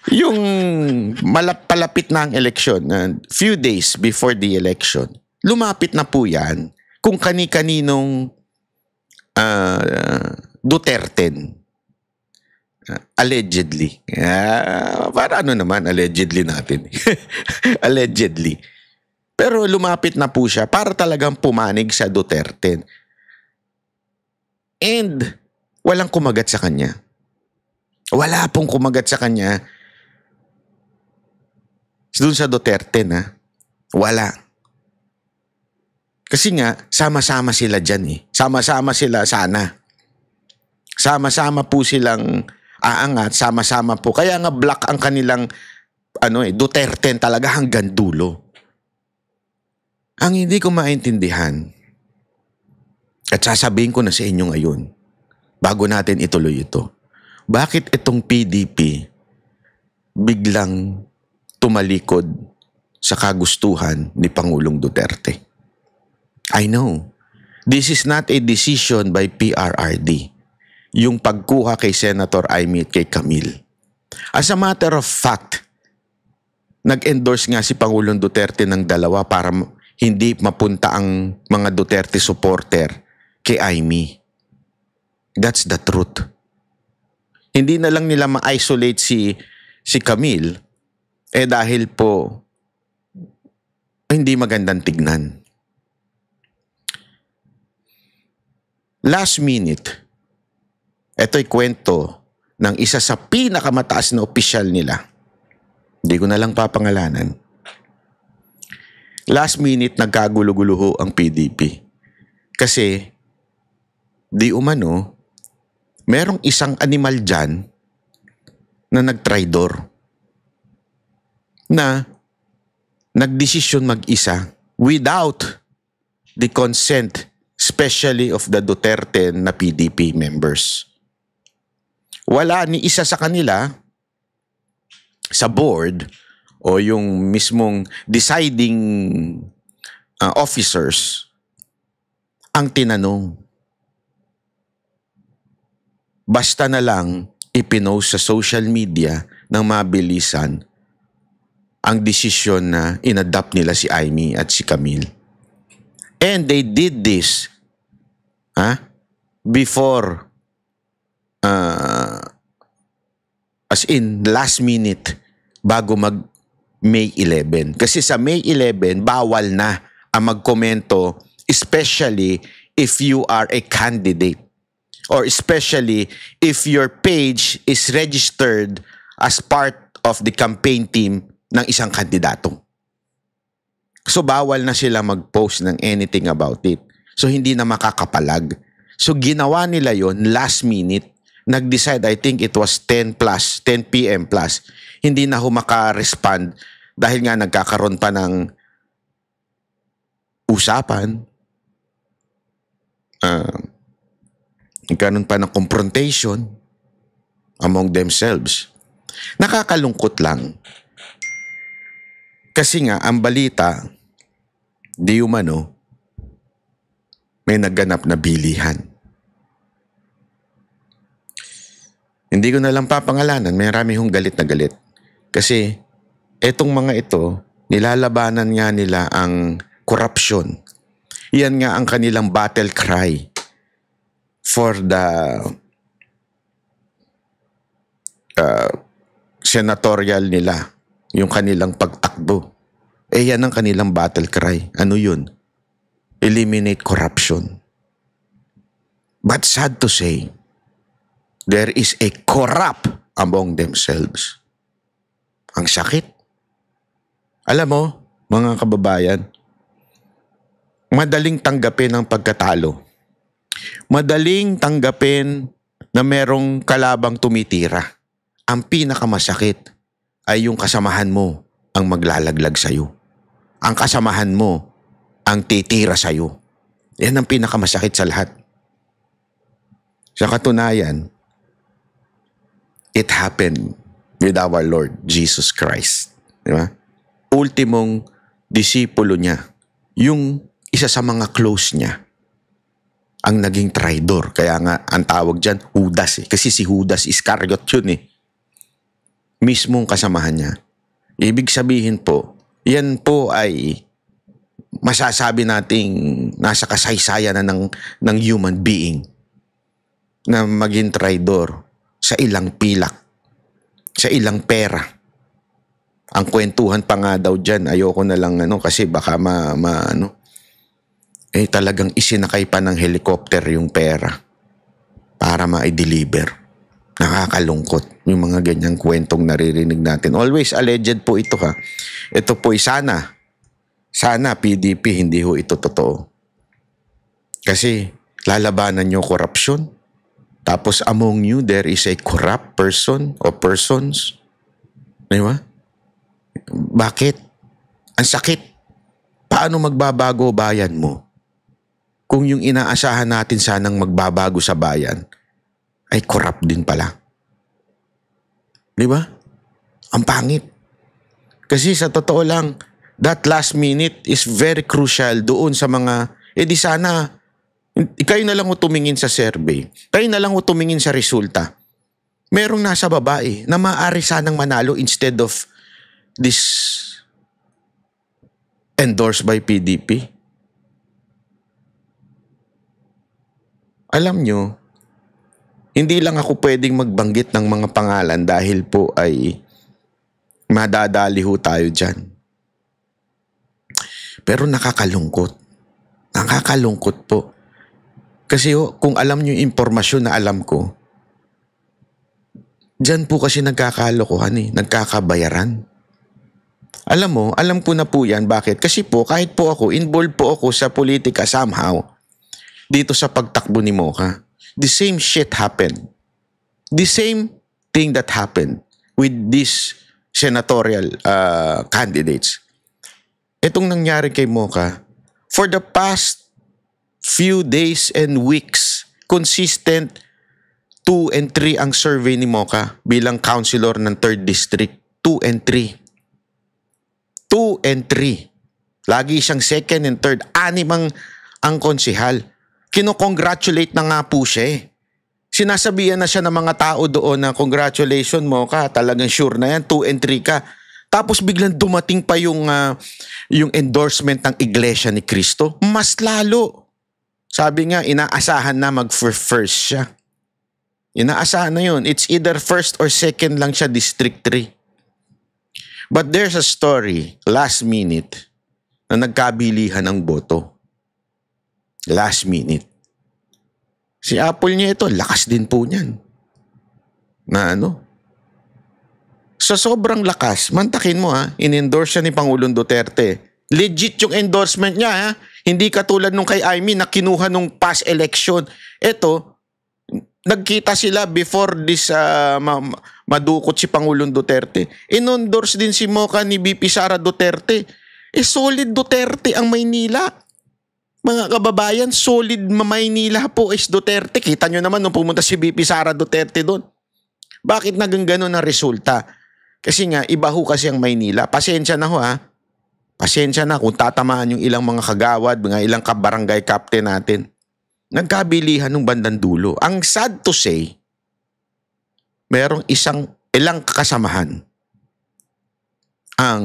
Speaker 1: Yung palapit na ang eleksyon, few days before the election, lumapit na po yan kung kani-kaninong Duterten. Allegedly. Para ano naman, allegedly natin. Allegedly. Pero lumapit na po siya para talagang pumanig sa Duterte. And walang kumagat sa kanya. Wala pong kumagat sa kanya doon sa Duterte na. Wala. Kasi nga, sama-sama sila dyan eh. Sama-sama sila sana. Sama-sama po silang aangat, sama-sama po. Kaya nga black ang kanilang Duterte talaga hanggang dulo. Ang hindi ko maintindihan, at sasabihin ko na sa inyo ngayon, bago natin ituloy ito, bakit itong PDP biglang tumalikod sa kagustuhan ni Pangulong Duterte? I know, this is not a decision by PRRD, yung pagkuha kay Senator Amy at kay Camille. As a matter of fact, nag-endorse nga si Pangulong Duterte ng dalawa para hindi mapunta ang mga Duterte supporter kay Amy. That's the truth. Hindi na lang nila ma-isolate si Camille dahil po hindi magandang tignan. Last minute, ito'y kwento ng isa sa pinakamataas na opisyal nila. Hindi ko na lang papangalanan. Last minute, nagkagulo-gulo ang PDP. Kasi, di umano, merong isang animal dyan na nagtraidor, na nagdesisyon mag-isa without the consent, especially of the Duterte na PDP members. Wala ni isa sa kanila sa board o yung mismong deciding officers ang tinanong. Basta na lang ipinost sa social media ng mabilisan ang desisyon na inadapt nila si Amy at si Camille. And they did this before as in last minute bago mag May 11. Kasi sa May 11, bawal na ang magkomento, especially if you are a candidate or especially if your page is registered as part of the campaign team ng isang kandidato. So bawal na sila mag-post ng anything about it. So hindi na makakapalag. So ginawa nila yon last minute. Nag-decide, I think it was 10 p.m. plus. Hindi na maka-respond dahil nga nagkakaroon pa ng usapan. Nagkaroon pa ng confrontation among themselves. Nakakalungkot lang. Kasi nga, ang balita, di umano, may nagganap na bilihan. Hindi ko na lang papangalanan, may marami hong galit na galit. Kasi etong mga ito, nilalabanan nga nila ang korupsyon. Yan nga ang kanilang battle cry for the senatorial nila, yung kanilang pagtakbo. Yan ang kanilang battle cry. Ano yun? Eliminate corruption. But sad to say, there is a corrupt among themselves. Ang sakit. Alam mo, mga kababayan, madaling tanggapin ang pagkatalo. Madaling tanggapin na merong kalabang tumitira. Ang pinakamasakit ay yung kasamahan mo ang maglalaglag sa'yo. Ang kasamahan mo ang titira sa'yo. Yan ang pinakamasakit sa lahat. Sa katunayan, it happened with our Lord Jesus Christ. Di ba? Ultimong disipulo niya, yung isa sa mga close niya, ang naging traidor. Kaya nga, ang tawag dyan, Judas. Kasi si Judas Iscariot yun eh. Mismong kasamahan niya. Ibig sabihin po, yan po ay masasabi nating nasa kasaysayan na ng human being na maging traidor sa ilang pilak, sa ilang pera. Ang kwentuhan pa nga daw dyan, ayoko na lang kasi baka talagang isinakay pa ng helicopter yung pera para ma-deliver. Nakakalungkot yung mga ganyang kwentong naririnig natin. Always alleged po ito ha. Ito po'y sana PDP, hindi ho ito totoo. Kasi lalabanan nyo korupsyon. Tapos among you, there is a corrupt person o persons. Di ba? Bakit? Ang sakit. Paano magbabago bayan mo? Kung yung inaasahan natin sanang magbabago sa bayan, ay corrupt din pala. Di ba? Ang pangit. Kasi sa totoo lang, that last minute is very crucial doon sa mga, di sana, kayo na lang tumingin sa survey. Kayo na lang tumingin sa resulta. Merong nasa babae na maaari sanang manalo instead of this endorsed by PDP. Alam nyo, hindi lang ako pwedeng magbanggit ng mga pangalan dahil po ay madadali ho tayo dyan. Pero nakakalungkot. Nakakalungkot po. Kasi kung alam nyo yung impormasyon na alam ko, dyan po kasi nagkakalokohan nagkakabayaran. Alam mo, alam ko na po yan. Bakit? Kasi po, kahit po ako, involved po ako sa politika somehow. dito sa pagtakbo ni Mocha. The same shit happened. The same thing that happened with these senatorial candidates. Itong nangyari kay Mocha, for the past few days and weeks, consistent 2 and 3 ang survey ni Mocha bilang councilor ng 3rd District. 2 and 3. 2 and 3. Lagi siyang 2nd and 3rd. 6 ang konsihal. Kino-congratulate na nga po siya eh. Sinasabihan na siya ng mga tao doon na congratulations Mocha, talagang sure na yan, 2 and 3 ka. Tapos biglang dumating pa yung endorsement ng Iglesia ni Cristo. Mas lalo. Sabi nga, inaasahan na mag-first siya. Inaasahan na yun. It's either 1st or 2nd lang siya, District 3. But there's a story, last minute, na nagkabilihan ng boto. Last minute. Si Apple niya ito, lakas din po niyan. Na ano? Sa sobrang lakas, mantakin mo in-endorse siya ni Pangulong Duterte. Legit yung endorsement niya ha. Hindi katulad nung kay Amy na kinuha nung past election. Ito, nagkita sila before this madukot si Pangulong Duterte. In-endorse din si Mocha ni BP Sara Duterte. Solid Duterte ang Maynila. Mga kababayan, solid Maynila po is Duterte. Kita nyo naman nung pumunta si BP Sara Duterte doon. Bakit naging ganun ang resulta? Kasi nga, iba ho kasi ang Maynila. Pasensya na ho Pasensya na kung tatamaan yung ilang mga kagawad, mga ilang kabarangay captain natin. Nagkabilihan ng bandang dulo. Ang sad to say, merong ilang kasamahan ang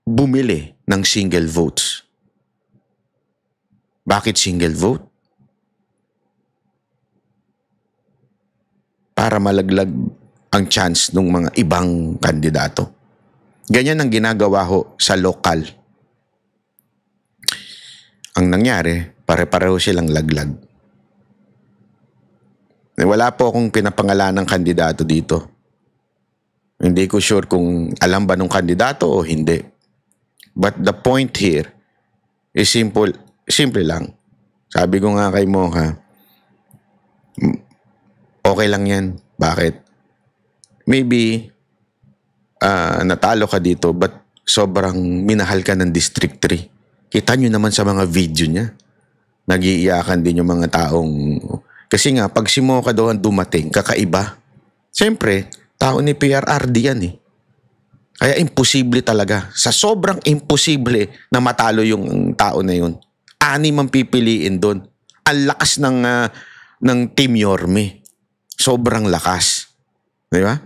Speaker 1: bumili ng single votes. Bakit single vote? Para malaglag ang chance ng mga ibang kandidato. Ganyan ang ginagawa ho sa lokal. Ang nangyari, pare-pareho silang laglag. Wala po akong pinapangalan ng kandidato dito. Hindi ko sure kung alam ba ng kandidato o hindi. But the point here is simple lang. Sabi ko nga kay Mocha, okay lang yan. Bakit? Maybe natalo ka dito but sobrang minahal ka ng District 3. Kita nyo naman sa mga video niya. Nag-iiyakan din yung mga taong... Kasi nga, pag si Mocha doon dumating, kakaiba. Siyempre, tao ni PRRD yan eh. Kaya imposible talaga. Sa sobrang imposible na matalo yung tao na yun. 6 ang pipiliin doon. Ang lakas ng Team Yorme. Sobrang lakas. Di ba?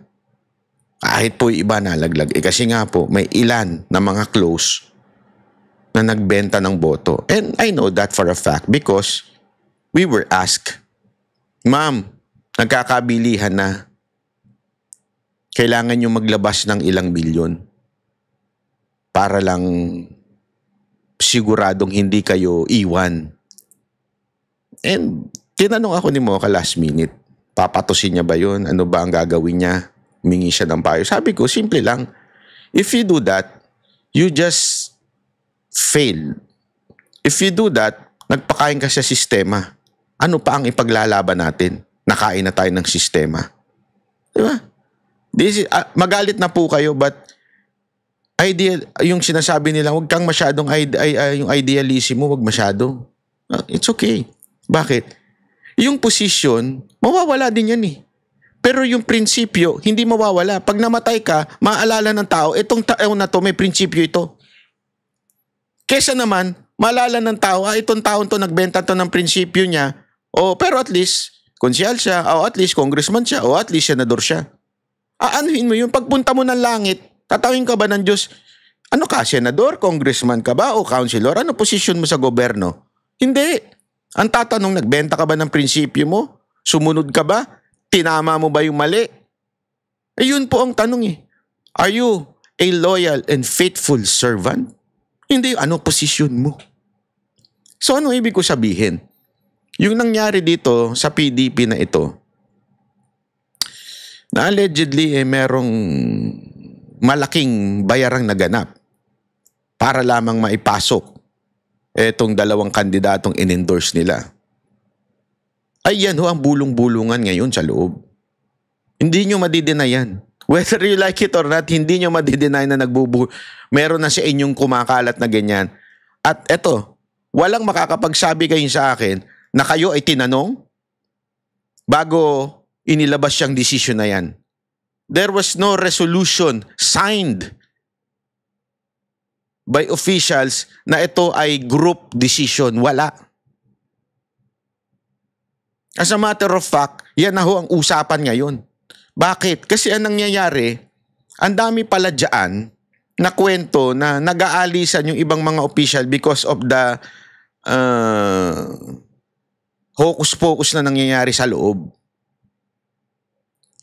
Speaker 1: Kahit po iba nalaglag. Kasi nga po, may ilan na mga close na nagbenta ng boto. And I know that for a fact because we were asked, Ma'am, nagkakabilihan na. Kailangan nyo maglabas ng ilang milyon para lang siguradong hindi kayo iwan. And tinanong ako ni Mocha last minute, papatusin niya ba yun? Ano ba ang gagawin niya? Humingi siya ng payo. Sabi ko, simple lang. If you do that, you just fail. If you do that, nagpakain ka sa sistema. Ano pa ang ipaglalaban natin? Nakain na tayo ng sistema. Di ba? Magalit na po kayo but ideal, yung sinasabi nila, huwag kang masyadong yung idealism mo, huwag masyado. It's okay. Bakit? Yung position, mawawala din yan eh. Pero yung prinsipyo, hindi mawawala. Pag namatay ka, maalala ng tao, itong tao na to, may prinsipyo ito. Kesa naman, maalala ng tao, itong taon to, nagbenta to ng prinsipyo niya, pero at least, konsyal siya, o at least, congressman siya, o at least, senador siya. Aanuhin mo yun, pagpunta mo ng langit, tatawin ka ba ng Diyos, ano ka, senador, congressman ka ba, o councilor, ano posisyon mo sa gobyerno? Hindi. Ang tatanong, nagbenta ka ba ng prinsipyo mo? Sumunod ka ba? Tinama mo ba yung mali? Yun po ang tanong eh. Are you a loyal and faithful servant? Hindi, ano posisyon mo? So ano ibig ko sabihin? Yung nangyari dito sa PDP na ito, na allegedly merong malaking bayarang naganap para lamang maipasok etong dalawang kandidatong in-endorse nila. Ay yan ho ang bulong-bulungan ngayon sa loob. Hindi nyo madideny yan. Whether you like it or not, hindi nyo madideny na meron na sa inyong kumakalat na ganyan. At eto, walang makakapagsabi kayo sa akin na kayo ay tinanong bago inilabas siyang desisyon na yan. There was no resolution signed by officials na ito ay group decision. Wala. As a matter of fact, yan na ho ang usapan ngayon. Bakit? Kasi ang nangyayari, ang dami pala dyan na kwento na nag-aalisan yung ibang mga official because of the hocus-pocus na nangyayari sa loob.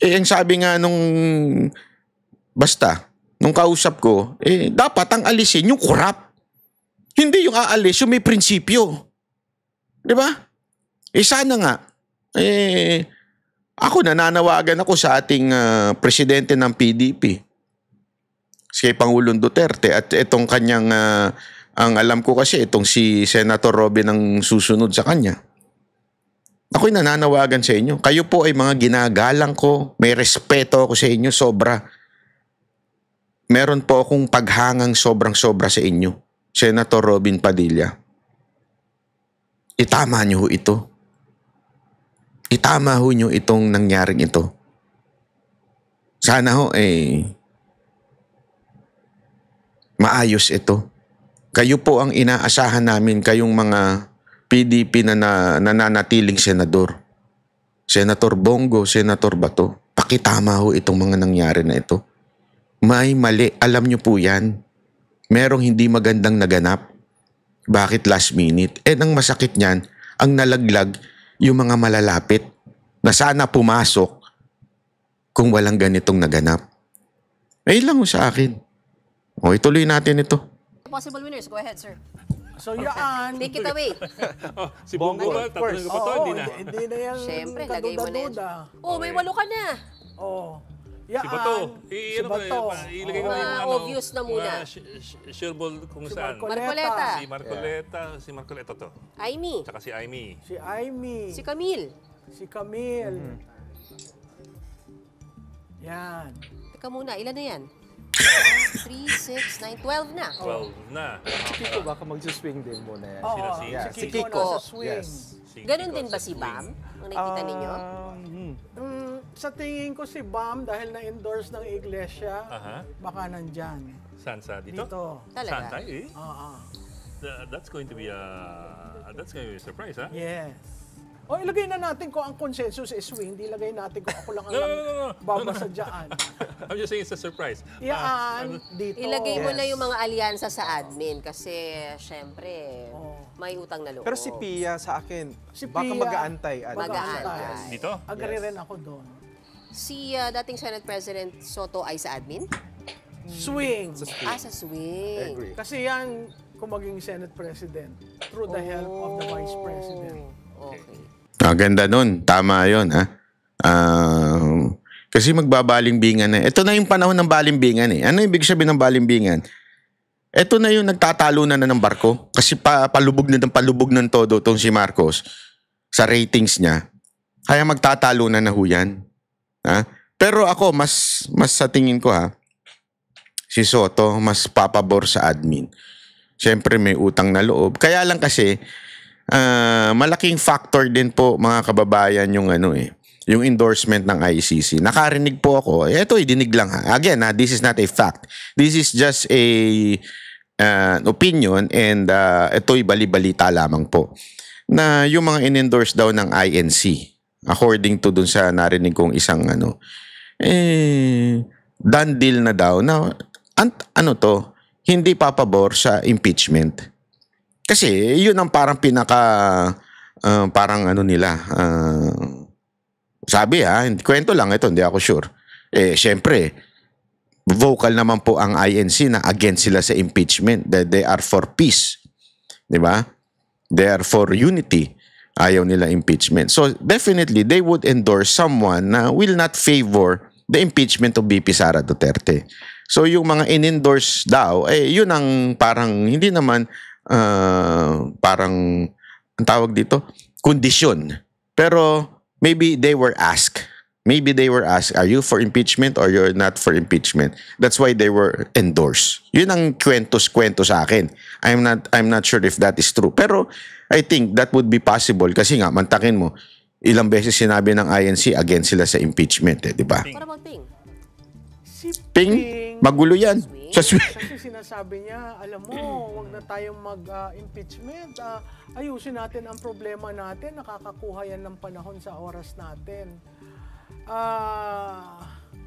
Speaker 1: Ang sabi nga nung kausap ko, dapat ang alisin yung corrupt. Hindi yung aalis, yung may prinsipyo. Di ba? Sana nga, ako nananawagan ako sa ating presidente ng PDP, si Pangulong Duterte, at itong kanyang, ang alam ko kasi, itong si Senator Robin ang susunod sa kanya. Ako'y nananawagan sa inyo. Kayo po ay mga ginagalang ko. May respeto ako sa inyo, sobra. Meron po akong paghangang sobrang-sobra sa inyo, Senator Robin Padilla. Itama niyo ito. Itama ho niyo itong nangyaring ito. Sana ho maayos ito. Kayo po ang inaasahan namin, kayong mga PDP na nananatiling senador. Senator Bongo, Senator Bato, pakitama ho itong mga nangyari na ito. May mali, alam nyo po yan. Merong hindi magandang naganap. Bakit last minute? Ang masakit niyan, ang nalaglag yung mga malalapit na sana pumasok kung walang ganitong naganap. Lang ho sa akin. Ituloy natin ito.
Speaker 2: Possible winners, go ahead, sir.
Speaker 4: So yan.
Speaker 2: Take it away.
Speaker 3: Si Bongo ba? Tatanungin ko pa to, hindi na.
Speaker 4: Hindi na yan.
Speaker 2: Siyempre, lagay mo na yan.
Speaker 4: kaduda-duda.
Speaker 2: May 8 ka na.
Speaker 4: Yan.
Speaker 3: Si Bato.
Speaker 4: Si Bato.
Speaker 3: Ilagay ko na yung
Speaker 2: obvious na muna.
Speaker 3: Sureball kung saan.
Speaker 2: Marcoleta.
Speaker 3: Si Marcoleta to.
Speaker 2: Aimee.
Speaker 3: Tsaka si Aimee.
Speaker 4: Si Aimee.
Speaker 2: Si Camille.
Speaker 4: Si Camille. Yan.
Speaker 2: Teka muna, ilan na yan? 3, 6, 9, 12 na.
Speaker 3: 12 na.
Speaker 5: Si Kiko baka mag-swing din muna yan.
Speaker 3: Sino si-
Speaker 5: Yeah,
Speaker 4: si
Speaker 5: si
Speaker 4: Kiko
Speaker 5: Kiko.
Speaker 4: nasa swing.
Speaker 5: Yes.
Speaker 2: Ganon din ba si Bam? Ang nakikita ninyo?
Speaker 4: Sa tingin ko si Bam, dahil na-endorse ng iglesia,
Speaker 3: Aha.
Speaker 4: baka nandyan.
Speaker 3: Saan sa dito?
Speaker 4: Dito.
Speaker 2: Talaga?
Speaker 3: Saan tayo That's going to be a surprise, ha?
Speaker 4: Yes. Ilagay na natin kung ang consensus is swing. Di ilagay natin kung ako lang ang
Speaker 3: No.
Speaker 4: babasa dyan.
Speaker 3: I'm just saying it's a surprise.
Speaker 4: Yan, dito.
Speaker 2: Ilagay mo na yung mga alyansa sa admin kasi syempre may utang na loob.
Speaker 5: Pero si Pia sa akin,
Speaker 4: Si
Speaker 5: baka
Speaker 4: Pia,
Speaker 5: mag-aantay.
Speaker 2: Mag-aantay.
Speaker 3: Dito?
Speaker 4: Agree rin ako doon.
Speaker 2: Si dating Senate President Soto ay sa admin?
Speaker 4: Swing.
Speaker 5: Sa swing.
Speaker 2: Sa swing.
Speaker 5: Agree.
Speaker 4: Kasi yan, kung maging Senate President, through the help of the Vice President.
Speaker 2: Okay.
Speaker 1: Ganda nun. Tama yun, ha? Kasi magbabalimbingan na. Ito na yung panahon ng balimbingan, eh. Ano ibig sabihin ng balimbingan? Ito na yung nagtatalunan na ng barko. Kasi palubog ng todo itong si Marcos sa ratings niya. Kaya magtatalunan na ho yan. Ha? Pero ako, mas sa tingin ko, ha, si Soto, mas papabor sa admin. Siyempre may utang na loob. Kaya lang kasi, malaking factor din po mga kababayan yung yung endorsement ng ICC. Nakarinig po ako. Ito dinig lang ha. Again, this is not a fact. This is just an opinion and ito'y bali-balita lamang po. Na yung mga in-endorse daw ng INC, according to dun sa narinig kong isang done deal na daw na hindi papabor sa impeachment. Kasi yun ang parang sabi kwento lang ito, hindi ako sure. Syempre, vocal naman po ang INC na against sila sa impeachment, that they are for peace. Di ba? They are for unity. Ayaw nila impeachment. So definitely, they would endorse someone na will not favor the impeachment of VP Sara Duterte. So yung mga in-endorse daw, yun ang parang hindi naman parang, ang tawag dito, kondisyon. Pero maybe they were asked. Maybe they were asked, are you for impeachment or you're not for impeachment? That's why they were endorsed. Yun ang kwento sa akin. I'm not sure if that is true. Pero I think that would be possible kasi nga, mantakin mo, ilang beses sinabi ng INC against sila sa impeachment, di ba?
Speaker 2: What about Ping?
Speaker 4: Si
Speaker 1: Ping, magulo yan. Sa
Speaker 4: Kasi sinasabi niya, alam mo, wag na tayong mag-impeachment. Ayusin natin ang problema natin. Nakakakuha yan ng panahon sa oras natin.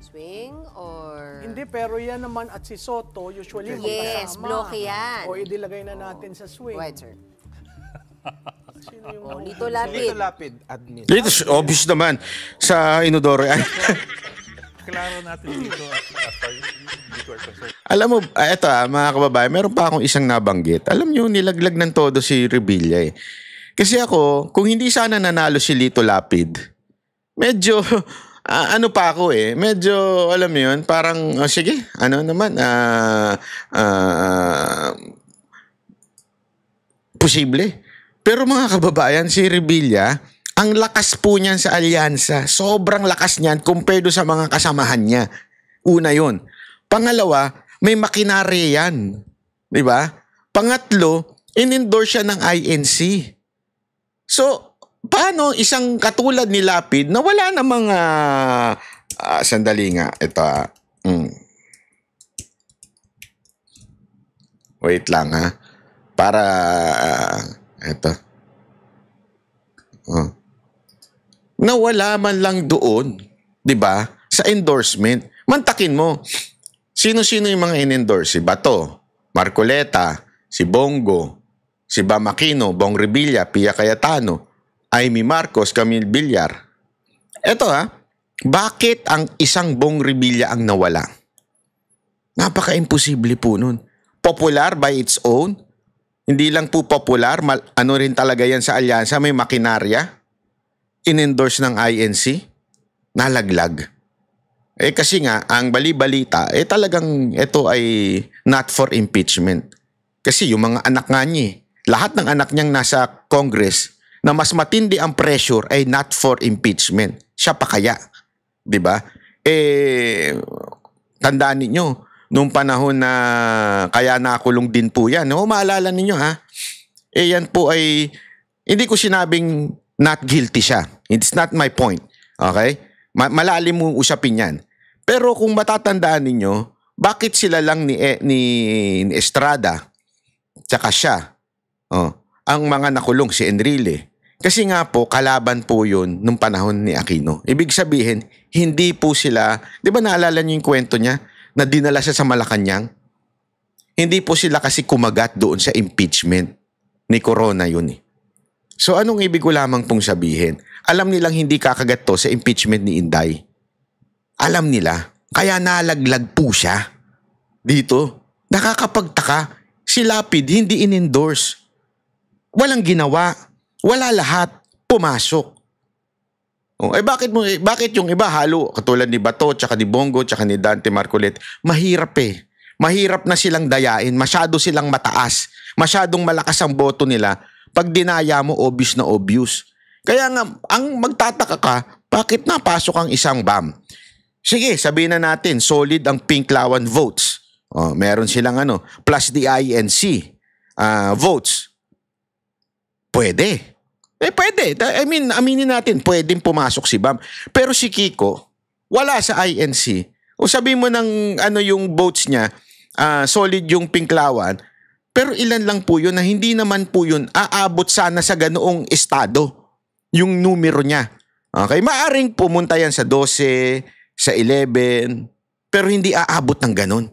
Speaker 2: Swing or...
Speaker 4: Hindi, pero yan naman at si Soto, usually
Speaker 2: Yes,
Speaker 4: magkasama.
Speaker 2: bloke yan.
Speaker 4: O idilagay na natin sa swing.
Speaker 2: Go ahead, sir.
Speaker 4: Sino yung
Speaker 2: Oh,
Speaker 4: mga-
Speaker 2: Lito
Speaker 5: Lito
Speaker 2: Lapid.
Speaker 5: Lapid, admin.
Speaker 1: Dito, obvious naman sa Inodoro.
Speaker 3: Klaro natin dito as far as dito are concerned.
Speaker 1: Alam mo, eto mga kababayan, meron pa akong isang nabanggit. Alam nyo, nilaglag ng todo si Revilla eh. Kasi ako, kung hindi sana nanalo si Lito Lapid, medyo, ano pa ako eh, medyo, alam mo yun, parang, sige, ano naman, posible. Pero mga kababayan, si Revilla, ang lakas po niyan sa alyansa. Sobrang lakas niyan compared sa mga kasamahan niya. Una yun. Pangalawa, may makinarya yan. Di ba? Pangatlo, in-endorse siya ng INC. So, paano isang katulad ni Lapid na wala na mga... sandali nga. Ito wait lang ha. Para... ito. Na wala man lang doon, 'di ba? Sa endorsement. Mantakin mo. Sino-sino yung mga in-endorse? Si Bato, Marcoleta, si Bongo, si Bam Aquino, Bong Revilla, Pia Cayetano, Amy Marcos, Camille Villar. Eto bakit ang isang Bong Revilla ang nawala? Napaka-imposible po nun. Popular by its own. Hindi lang po popular, ano rin talaga yan sa alyansa, may makinarya. In-endorse ng INC, nalaglag. Kasi nga, ang bali-balita, talagang ito ay not for impeachment. Kasi yung mga anak nga niya, lahat ng anak niyang nasa Congress, na mas matindi ang pressure ay not for impeachment. Siya pa kaya. Diba? Tandaan ninyo, nung panahon na kaya nakulong din po yan. Maalala ninyo yan po ay, hindi ko sinabing not guilty siya. It's not my point. Okay? Malalim mong usapin yan. Pero kung matatandaan ninyo, bakit sila lang ni Estrada tsaka siya, ang mga nakulong si Enrile? Kasi nga po, kalaban po yun nung panahon ni Aquino. Ibig sabihin, hindi po sila, di ba naalala niyo yung kwento niya na dinala siya sa Malacanang? Hindi po sila kasi kumagat doon sa impeachment ni Corona yun eh. So anong ibig ko lamang pong sabihin? Alam nilang hindi kakagat to sa impeachment ni Inday. Alam nila. Kaya nalaglag po siya. Dito. Nakakapagtaka. Si Lapid hindi in-endorse. Walang ginawa. Wala lahat. Pumasok. Bakit yung iba halo? Katulad ni Bato, tsaka ni Bongo, tsaka ni Dante Marcoleta. Mahirap eh. Mahirap na silang dayain. Masyado silang mataas. Masyadong malakas ang boto nila. Pag dinaya mo, obvious na obvious. Kaya nga, ang magtataka ka, bakit napasok ang isang BAM? Sige, sabihin na natin, solid ang Pinklawan votes. Meron silang plus the INC votes. Pwede. Pwede. I mean, aminin natin, pwedeng pumasok si BAM. Pero si Kiko, wala sa INC. O sabihin mo ng yung votes niya, solid yung Pinklawan, pero ilan lang po yun na hindi naman po yun aabot sana sa ganoong estado yung numero niya. Okay? Maaring pumunta yan sa 12, sa 11, pero hindi aabot ng ganon.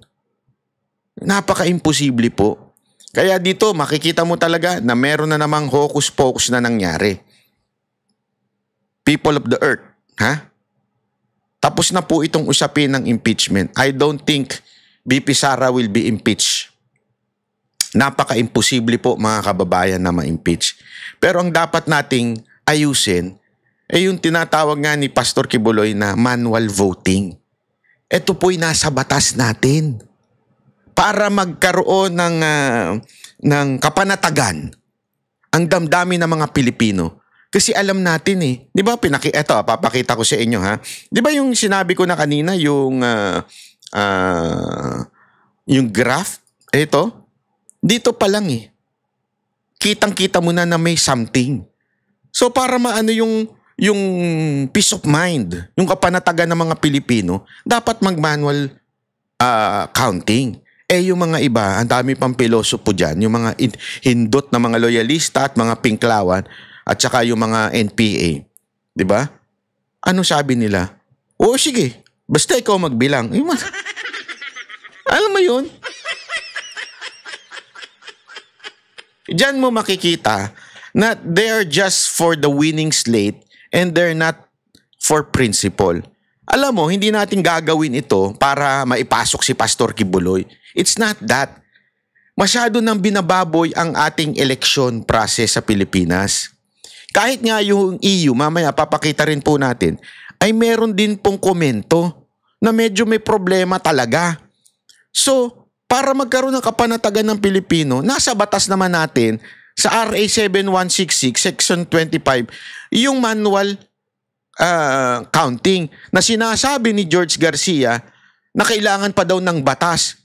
Speaker 1: Napaka-imposible po. Kaya dito makikita mo talaga na meron na namang hocus-pocus na nangyari. People of the earth. Tapos na po itong usapin ng impeachment. I don't think BP Sara will be impeached. Napaka-imposible po mga kababayan na ma-impeach. Pero ang dapat nating ayusin ay yung tinatawag nga ni Pastor Kibuloy na manual voting. Ito po'y nasa batas natin. Para magkaroon ng ng kapanatagan ang damdamin ng mga Pilipino. Kasi alam natin di ba, eto, papakita ko sa inyo ha. Di ba yung sinabi ko na kanina, yung graph, ito, dito pa lang kitang-kita mo na may something. So para maano yung peace of mind, yung kapanatagan ng mga Pilipino, dapat mag-manual counting. Yung mga iba, ang dami pang pilosopo dyan, yung mga hindot na mga loyalista at mga pinklawan, at saka yung mga NPA. Di ba? Ano sabi nila? Oo, sige, basta ikaw magbilang. Alam mo yun? Diyan mo makikita na they are just for the winning slate and they're not for principle. Alam mo, hindi natin gagawin ito para maipasok si Pastor Kibuloy. It's not that. Masyado nang binababoy ang ating election process sa Pilipinas. Kahit nga yung EU, mamaya papakita rin po natin, ay meron din pong komento na medyo may problema talaga. So, para magkaroon ng kapanatagan ng Pilipino, nasa batas naman natin sa RA 7166, Section 25, yung manual counting na sinasabi ni George Garcia na kailangan pa daw ng batas.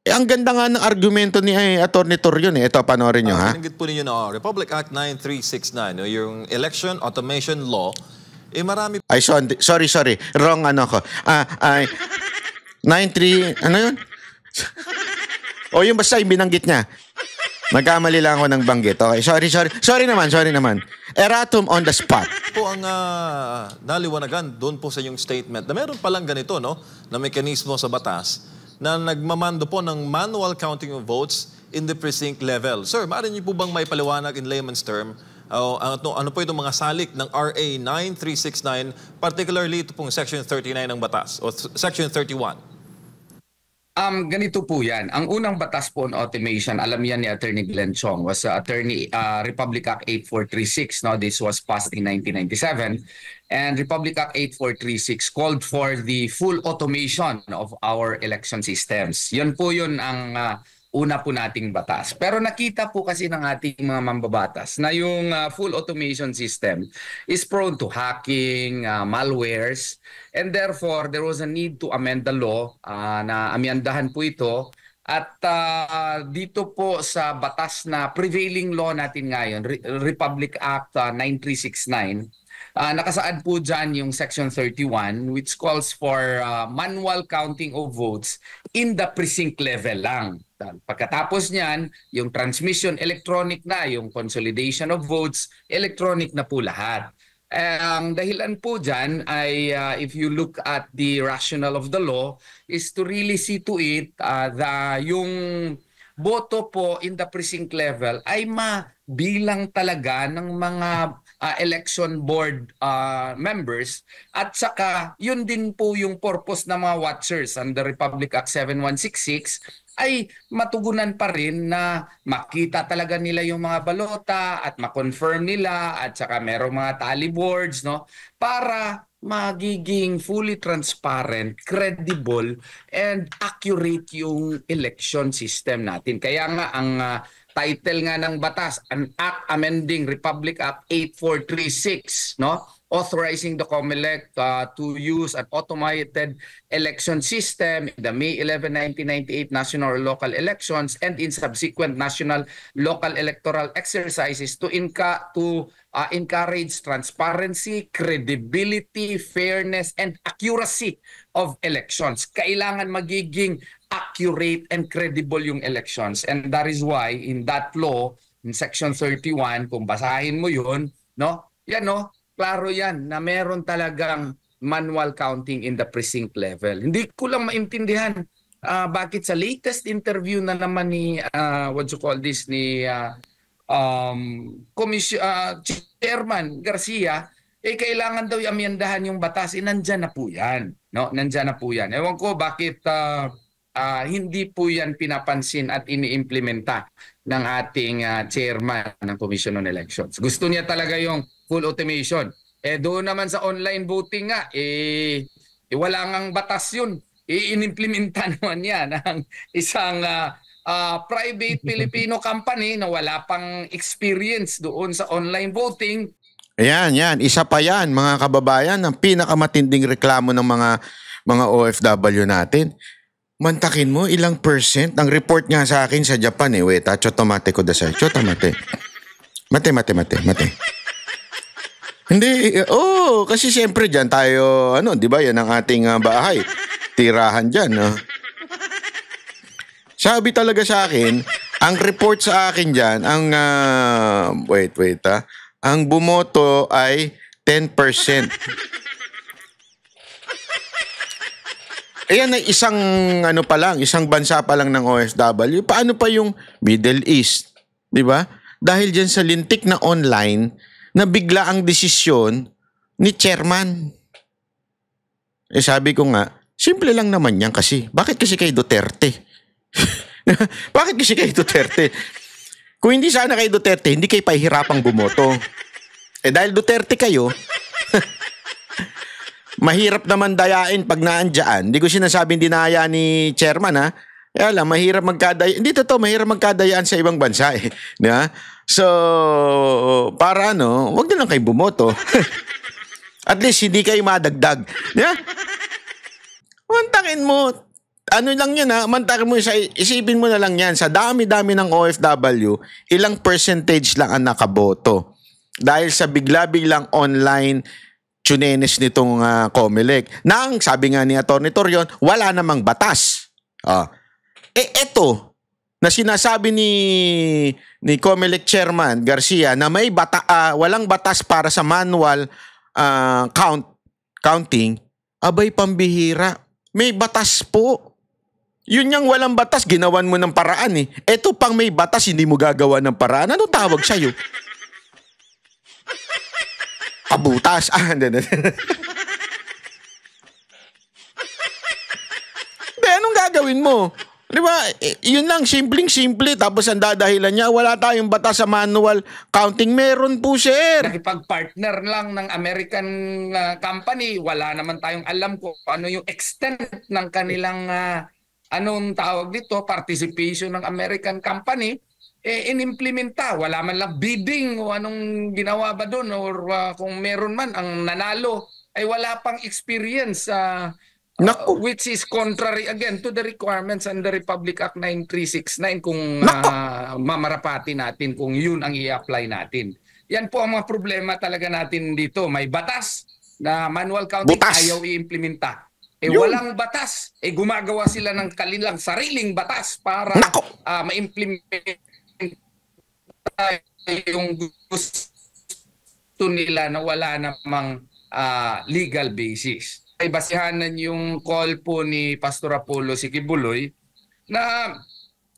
Speaker 1: Ang ganda nga ng argumento ni Atty. Torion. Ito, panoorin nyo ha.
Speaker 6: Pinanggit po ninyo na Republic Act 9369, yung Election Automation Law, marami...
Speaker 1: Ay, sorry. Wrong ano ko. 93, ano yun? O yung basta yung binanggit niya. Nagkamali lang ako ng banggit. Okay, sorry. Sorry naman. Erratum on the spot.
Speaker 6: Po ang naliwanagan doon po sa inyong statement na meron palang ganito, no, na mekanismo sa batas na nagmamando po ng manual counting of votes in the precinct level. Sir, maaari niyo po bang may paliwanag in layman's term ano po itong mga salik ng RA 9369, particularly ito pong Section 39 ng batas o Section 31?
Speaker 7: Ganito po yan. Ang unang batas po on automation, alam yan ni Attorney Glenn Chong, was Republic Act 8436. No? This was passed in 1997. And Republic Act 8436 called for the full automation of our election systems. Yan po yun ang una po nating batas. Pero nakita po kasi ng ating mga mambabatas na yung full automation system is prone to hacking, malwares, and therefore there was a need to amend the law na amyandahan po ito. At dito po sa batas na prevailing law natin ngayon, Republic Act 9369, nakasaad po dyan yung Section 31 which calls for manual counting of votes in the precinct level lang. Pagkatapos niyan, yung transmission electronic na, yung consolidation of votes, electronic na po lahat. Ang dahilan po dyan ay if you look at the rationale of the law is to really see to it yung boto po in the precinct level ay mabilang talaga ng mga election board members at saka yun din po yung purpose ng mga watchers under Republic Act 7166 ay matugunan pa rin na makita talaga nila yung mga balota at ma-confirm nila at saka merong mga tally boards, no, para magiging fully transparent, credible, and accurate yung election system natin. Kaya nga ang title nga ng batas, an Act Amending Republic Act 8436, no? Authorizing the COMELEC to use an automated election system in the May 11, 1998 national or local elections and in subsequent national local electoral exercises to encourage transparency, credibility, fairness, and accuracy of elections. Kailangan magiging accurate and credible yung elections. And that is why in that law, in Section 31, kung basahin mo yun, no? Yan, no? Klaro yan na meron talagang manual counting in the precinct level. Hindi ko lang maintindihan bakit sa latest interview na naman ni Chairman Garcia, kailangan daw i-amyandahan yung batas. Nandyan na po yan. No? Nandyan na po yan. Ewan ko bakit hindi po yan pinapansin at iniimplementa ng ating chairman ng Commission on Elections. Gusto niya talaga yung full automation. Doon naman sa online voting nga, wala ngang batas yun. Inimplementa naman yan ng isang private Filipino company na wala pang experience doon sa online voting.
Speaker 1: Yan. Isa pa yan, mga kababayan, ang pinakamatinding reklamo ng mga OFW natin. Mantakin mo, ilang percent? Ang report nga sa akin sa Japan wait, chotomate ko dasay. Chotomate. Mate. Hindi, kasi siyempre dyan tayo, di ba, yan ang ating bahay. Tirahan dyan, Sabi talaga sa akin, ang report sa akin dyan, ang, ang bumoto ay 10%. Ayan ay isang isang bansa pa lang ng OFW. Paano pa yung Middle East? Di ba? Dahil dyan sa lintik na online, na bigla ang desisyon ni chairman. Sabi ko nga, simple lang naman yan kasi. Bakit kasi kay Duterte? Bakit kasi kay Duterte? Kung hindi sana kay Duterte, hindi kayo pahihirapang bumoto. Dahil Duterte kayo, mahirap naman dayain pag naandyan. Hindi ko sinasabing dinaya ni chairman, ha? Kaya lang, mahirap magkadaya. Hindi totoo, mahirap magkadayaan sa ibang bansa, Diba? So, para wag na lang kayo bumoto. At least, hindi kayo madagdag. Diba? Mantakin mo, lang yan, mantakin mo, isipin mo na lang yan, sa dami-dami ng OFW, ilang percentage lang ang nakaboto. Dahil sa bigla-biglang online tunenes nitong COMELEC. Nang sabi nga ni Atty. Torion, wala namang batas. Eto, na sinasabi ni COMELEC Chairman Garcia na may walang batas para sa manual counting, abay pambihira. May batas po. Yun yung walang batas, ginawan mo ng paraan Eto pang may batas, hindi mo gagawa ng paraan. Ano tawag sa'yo? Pabutas. Anong gagawin mo? Di ba? Yun lang, simpleng-simple. Tapos ang dadahilan niya, wala tayong batas sa manual counting. Meron po, sir.
Speaker 7: Nakipag-partner lang ng American company. Wala naman tayong alam kung ano yung extent ng kanilang, anong tawag dito, participation ng American company. Inimplementa. Wala man lang bidding o anong ginawa ba doon or kung meron man ang nanalo ay wala pang experience which is contrary again to the requirements under Republic Act 9369 kung mamarapati natin kung yun ang i-apply natin. Yan po ang mga problema talaga natin dito. May batas na manual counting ayaw i-implementa. Walang batas. Gumagawa sila ng kanilang sariling batas para ma-implement yung gusto nila na wala namang legal basis. Ay basihanan yung call po ni Pastor Apollo Sikibuloy na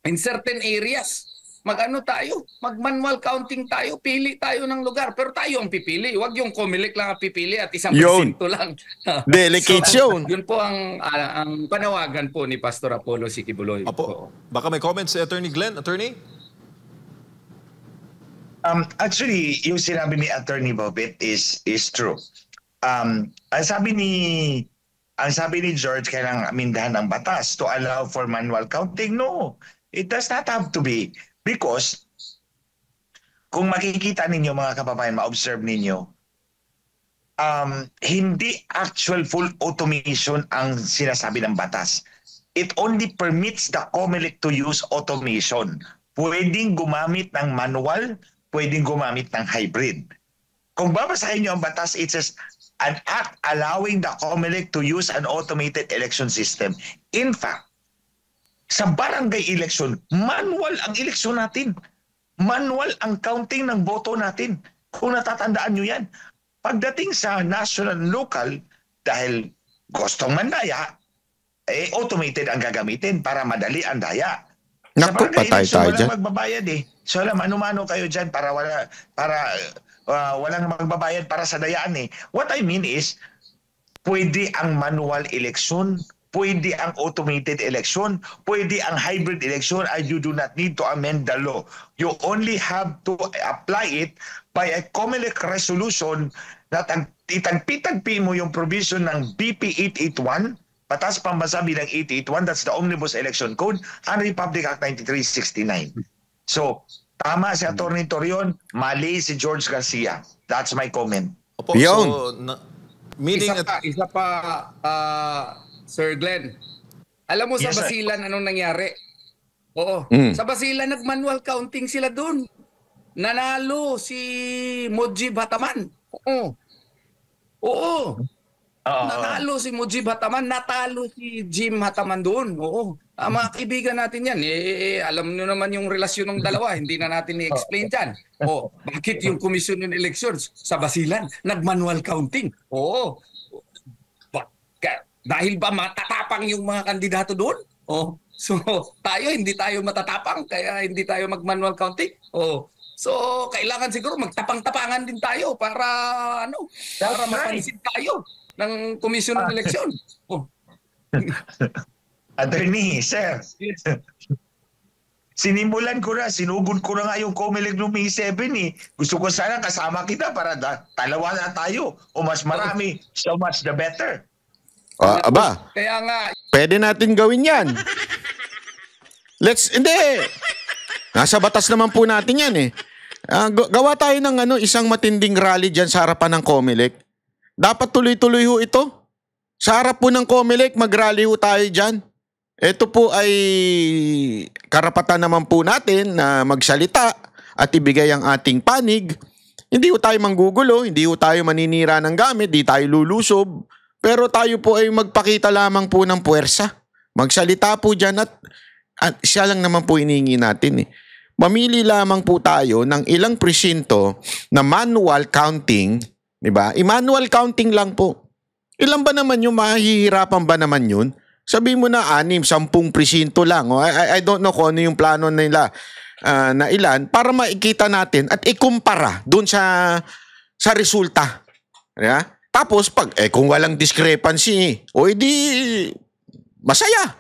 Speaker 7: in certain areas mag-manual counting tayo, pili tayo ng lugar, pero tayo ang pipili. Huwag yung COMELEC lang ang pipili at 1% lang.
Speaker 1: Delicate yun.
Speaker 7: Yun po ang panawagan po ni Pastor Apollo Sikibuloy.
Speaker 6: Baka may comments si Attorney Glenn. Attorney?
Speaker 8: Actually, yung sinabi ni Attorney Bobet is true. Ang sabi ni George, kailangan amindahan ng batas to allow for manual counting. No, it does not have to be. Because kung makikita ninyo mga kababayan, ma-observe ninyo, hindi actual full automation ang sinasabi ng batas. It only permits the COMELEC to use automation. Pwedeng gumamit ng manual, pwedeng gumamit ng hybrid. Kung babasahin nyo ang batas, it says, an act allowing the COMELEC to use an automated election system. In fact, sa barangay election, manual ang eleksyon natin. Manual ang counting ng boto natin. Kung natatandaan nyo yan. Pagdating sa national and local, dahil gustong mandaya, automated ang gagamitin para madali ang daya. Sa barangay election, walang magbabayad So alam, ano-mano kayo dyan para walang magbabayad para sa dayaan What I mean is, pwede ang manual election, pwede ang automated election, pwede ang hybrid election, and you do not need to amend the law. You only have to apply it by a COMELEC resolution na itagpi-tagpi mo yung provision ng BP 881 Batas Pambansa bilang 881, that's the Omnibus Election Code, and Republic Act 9369. So, tama si Atty. Torion, mali si George Garcia. That's my comment.
Speaker 6: Opo,
Speaker 1: Yun.
Speaker 6: so, meaning
Speaker 7: Isa pa, Sir Glenn. Alam mo sa
Speaker 8: Yes, sir.
Speaker 7: Basilan anong nangyari? Oo. Sa Basilan nag-manual counting sila doon. Nanalo si Mujib Hataman. Oo. Oo. Nanalo si Mujib Hataman, natalo si Jim Hataman doon. Oo. Mga kaibigan natin yan. Alam nyo naman yung relasyon ng dalawa. Hindi na natin i-explain dyan. Bakit yung Commission on Elections sa Basilan nag-manual counting? Oo. Dahil ba matatapang yung mga kandidato doon? So tayo, hindi tayo matatapang, kaya hindi tayo mag-manual counting? So kailangan siguro magtapang-tapangan din tayo para para mapansin tayo ng Commission on Election.
Speaker 8: Attorney, sir. Sinimulan ko na, sinugod ko na nga yung COMELEC noong May 7 eh. Gusto ko sana kasama kita para dalawa na tayo. O mas marami, so much the better.
Speaker 1: Aba,
Speaker 7: Kaya nga,
Speaker 1: pwede natin gawin yan. Hindi. Nasa batas naman po natin yan eh. Gawa tayo ng isang matinding rally dyan sa harapan ng COMELEC. Dapat tuloy-tuloy ho ito. Sa harap po ng COMELEC, mag-rally ho tayo dyan. Ito po ay karapatan naman po natin na magsalita at ibigay ang ating panig. Hindi ho tayo manggugulo, hindi ho tayo maninira ng gamit, hindi tayo lulusob. Pero tayo po ay magpakita lamang po ng puwersa. Magsalita po dyan at siya lang naman po inihingi natin eh. Mamili lamang po tayo ng ilang presinto na manual counting, di ba? I-manual counting lang po. Ilan ba naman yung mahihirapan ba naman yun? Sabi mo na 6, 10 presinto lang. I don't know kung ano yung plano nila na ilan para makikita natin at ikumpara dun sa resulta. Yeah? Tapos kung walang discrepancy, o edi masaya.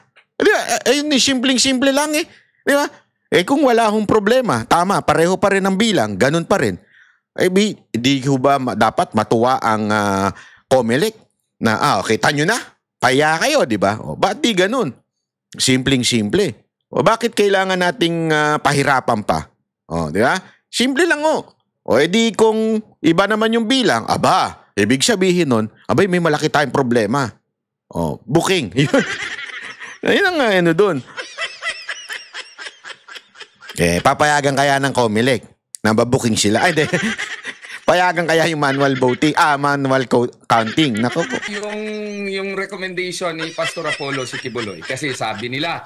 Speaker 1: Ayun ni simpleng-simple lang eh. Di ba? Kung wala akong problema, tama, pareho pa rin ang bilang, ganun pa rin. Di ho ba dapat matuwa ang COMELEC na okay, tanyo na. Paya kayo, di ba? Ba't di ganun? Simpleng-simple. Bakit kailangan nating pahirapan pa? Di ba? Simple lang edi kung iba naman yung bilang, ibig sabihin nun, may malaki tayong problema. Booking. Ayun ang dun. Papayagan kaya ng COMELEC na babooking sila? Hindi. Payagan kaya yung manual voting, manual counting. Nako po.
Speaker 7: Yung recommendation ni Pastor Apollo si Kibuloy, kasi sabi nila,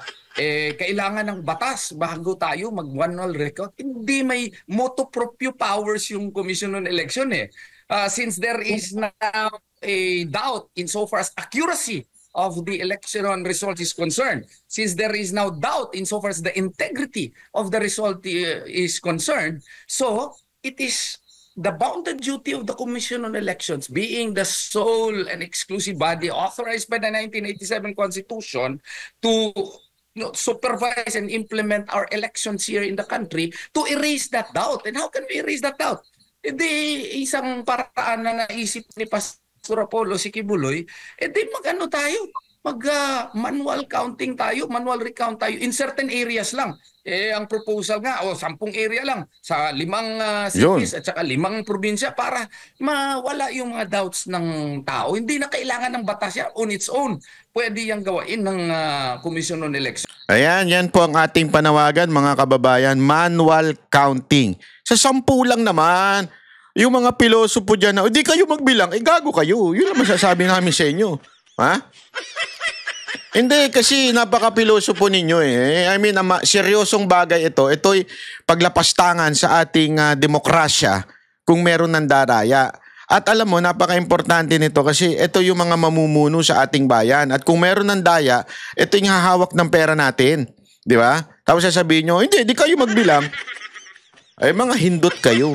Speaker 7: kailangan ng batas bago tayo mag-manual record. Hindi may motu proprio powers yung Commission on Election eh. Since there is now a doubt insofar as accuracy of the election result is concerned, since there is now doubt insofar as the integrity of the result is concerned, so it is the bounden duty of the Commission on Elections, being the sole and exclusive body authorized by the 1987 Constitution to supervise and implement our elections here in the country, to erase that doubt. And how can we erase that doubt? Hindi isang paraan na naisip ni Pastor Apollo si Kibuloy, mag-ano tayo? Mag-manual counting tayo, manual recount tayo in certain areas lang. Ang proposal nga, 10 area lang sa 5 cities at saka 5 probinsya para mawala yung mga doubts ng tao. Hindi na kailangan ng batas yan on its own. Pwede yung gawain ng Commission on Election.
Speaker 1: Ayan, yan po ang ating panawagan mga kababayan, manual counting. Sa 10 lang naman, yung mga pilosopo dyan na, di kayo magbilang, gago kayo. Yun ang masasabi namin sa inyo. Ha? Hindi, kasi napaka-pilosopo ninyo eh. I mean, seryosong bagay ito. Ito'y paglapastangan sa ating demokrasya kung meron ng daraya. At alam mo, napaka-importante nito kasi ito yung mga mamumuno sa ating bayan. At kung meron ng daya, ito yung hahawak ng pera natin. Di ba? Tapos sasabihin nyo, hindi kayo magbilang. Ay, mga hindot kayo.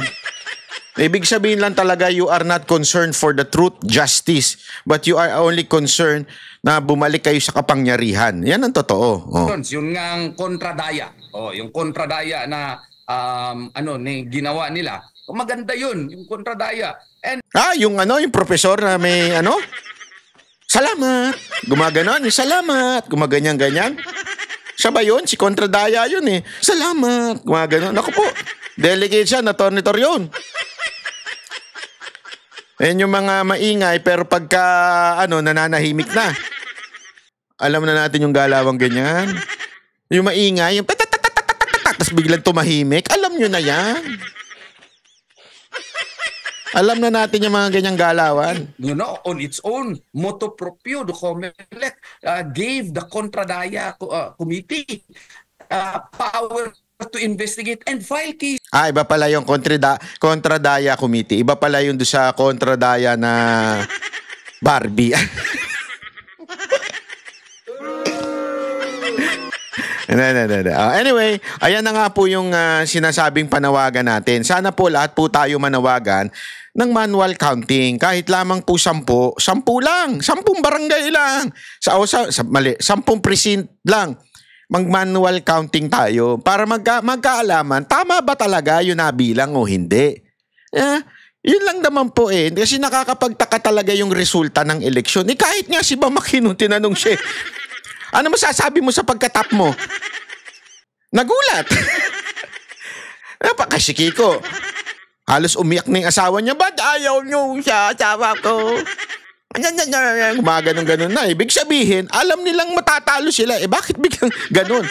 Speaker 1: Ibig sabihin lang talaga, you are not concerned for the truth, justice, but you are only concerned na bumalik kayo sa kapangyarihan. Yan ang totoo.
Speaker 7: Yun nga ang kontradaya. Yung kontradaya na ginawa nila. Maganda yun, yung kontradaya. And
Speaker 1: yung professor na may salamat. Gumaganon, salamat. Gumaganyan-ganyan. Siya ba yun? Si Contradaya yun eh. Salamat. Gumaganon. Naku po, delegate siya na Tornitor yun. Ayan yung mga maingay pero pagka nananahimik na. Alam na natin yung galawang ganyan. Yung maingay, yung tapos biglang tumahimik. Alam nyo na yan. Alam na natin yung mga ganyang galawan.
Speaker 7: On its own, motu proprio, the COMELEC gave the Contradaya Committee power to investigate and file case.
Speaker 1: Iba pala yung Contradaya Committee. Iba pala yung doon sa Contradaya na Barbie. Anyway, ayan na nga po yung sinasabing panawagan natin. Sana po lahat po tayo manawagan ng manual counting. Kahit lamang po 10 lang. 10 barangay lang. 10 precinct lang. Mag-manual counting tayo para magkaalaman, tama ba talaga yung nabilang o hindi? Yun lang naman po eh. Kasi nakakapagtaka talaga yung resulta ng eleksyon. Kahit nga si Bamakino, tinanong siya, ano masasabi mo sa pagkatap mo? Nagulat. Kasi Kiko, halos umiyak na yung asawa niya. Ba't ayaw niyo siya, asawa ko? Ganun na. Ibig sabihin, alam nilang matatalo sila. Bakit biglang ganun?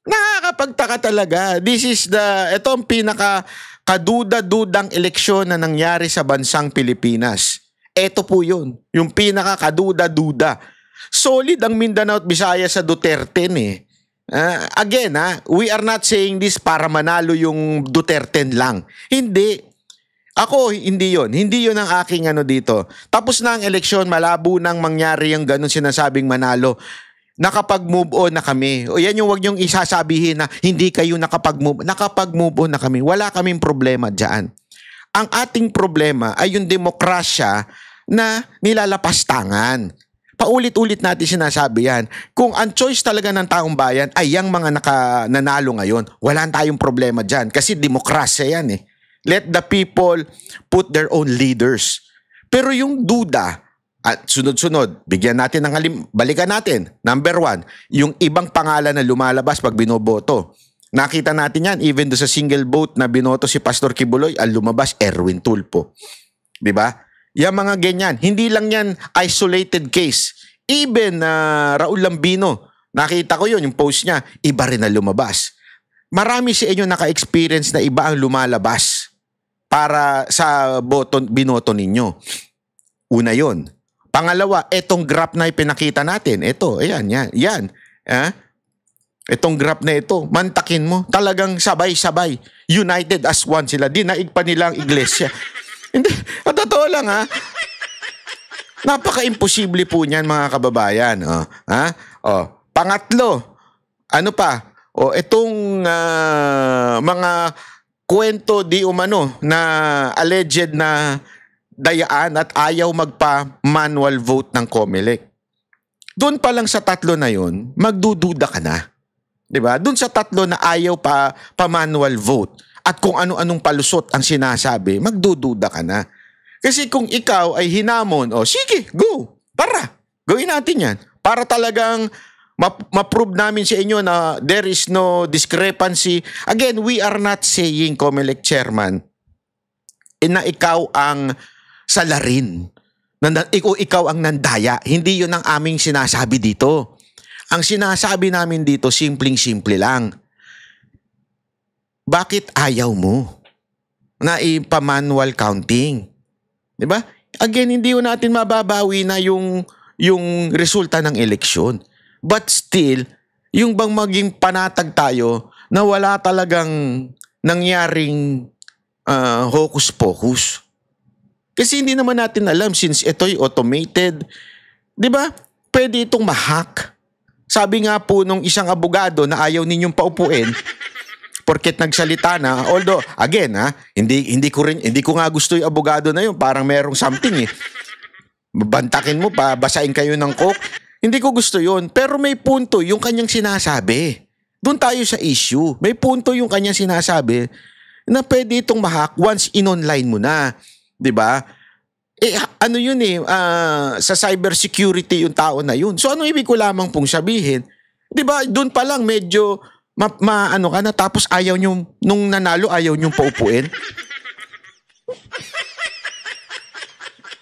Speaker 1: Nakakapagtaka talaga. Ito ang pinaka-kaduda-dudang eleksyon na nangyari sa bansang Pilipinas. Ito po yun. Yung pinaka-kaduda-duda. Solid ang Mindanao at Visayas sa Duterte eh. Again, we are not saying this para manalo yung Duterte lang. Hindi. Ako, hindi yon. Hindi yon ang aking dito. Tapos na ang eleksyon, malabo nang mangyari yung ganun sinasabing manalo. Nakapag-move on na kami. O yan yung wag niyong isasabihin na hindi kayo nakapag-move. Nakapag-move on na kami. Wala kaming problema dyan. Ang ating problema ay yung demokrasya na nilalapastangan. Paulit-ulit natin sinasabi yan. Kung ang choice talaga ng taong bayan ay yung mga nanalo ngayon, wala tayong problema dyan. Kasi demokrasya yan eh. Let the people put their own leaders. Pero yung duda, at sunod-sunod, bigyan natin balikan natin. Number 1, yung ibang pangalan na lumalabas pag binoboto. Nakita natin yan, even do sa single vote na binoto si Pastor Kibuloy, ang lumabas, Erwin Tulfo. Diba? Yung mga ganyan, hindi lang yan isolated case. Even Raul Lambino, nakita ko yun, yung post niya, iba rin na lumabas. Marami sa inyo naka-experience na iba ang lumalabas para sa binoto ninyo. Una yon. Pangalawa, etong graph na ipinakita natin. Ito, ayan, yan. Etong graph na ito, mantakin mo. Talagang sabay-sabay. United as one sila. Dinaig pa nila ang iglesia. Hindi, totoo lang Napaka-imposible po niyan mga kababayan. Pangatlo, ano pa? Itong mga kwento di umano na alleged na dayaan at ayaw magpa-manual vote ng COMELEC. Doon pa lang sa 3 na yun, magdududa ka na. Diba? Doon sa 3 na ayaw pa-manual vote at kung ano-anong palusot ang sinasabi, magdududa ka na. Kasi kung ikaw ay hinamon, sige, go, tara, gawin natin yan. Para talagang ma-prove namin sa inyo na there is no discrepancy. Again, we are not saying, COMELEC chairman, na ikaw ang salarin. Ikaw ang nandaya. Hindi yun ang aming sinasabi dito. Ang sinasabi namin dito, simpleng-simple lang. Bakit ayaw mo na ipa-manual counting? Diba? Again, hindi yun natin mababawi na yung resulta ng eleksyon. But still, yung bang maging panatag tayo na wala talagang nangyaring hocus-pocus. Kasi hindi naman natin alam since ito'y automated. Diba? Pwede itong ma-hack. Sabi nga po nung isang abogado na ayaw ninyong paupuin, porket nagsalita na, although, again, hindi ko nga gusto yung abogado na yun. Parang merong something eh. Bantakin mo pa, basahin kayo ng coke. Hindi ko gusto yun. Pero may punto yung kanyang sinasabi. Doon tayo sa issue. May punto yung kanyang sinasabi na pwede itong ma-hack once in-online mo na. Diba? Ano yun sa cybersecurity yung tao na yun. So ano ibig ko lamang pong sabihin? 'Di ba? Doon pa lang medyo ano ka na, tapos ayaw nyo, nung nanalo, ayaw nyo paupuin.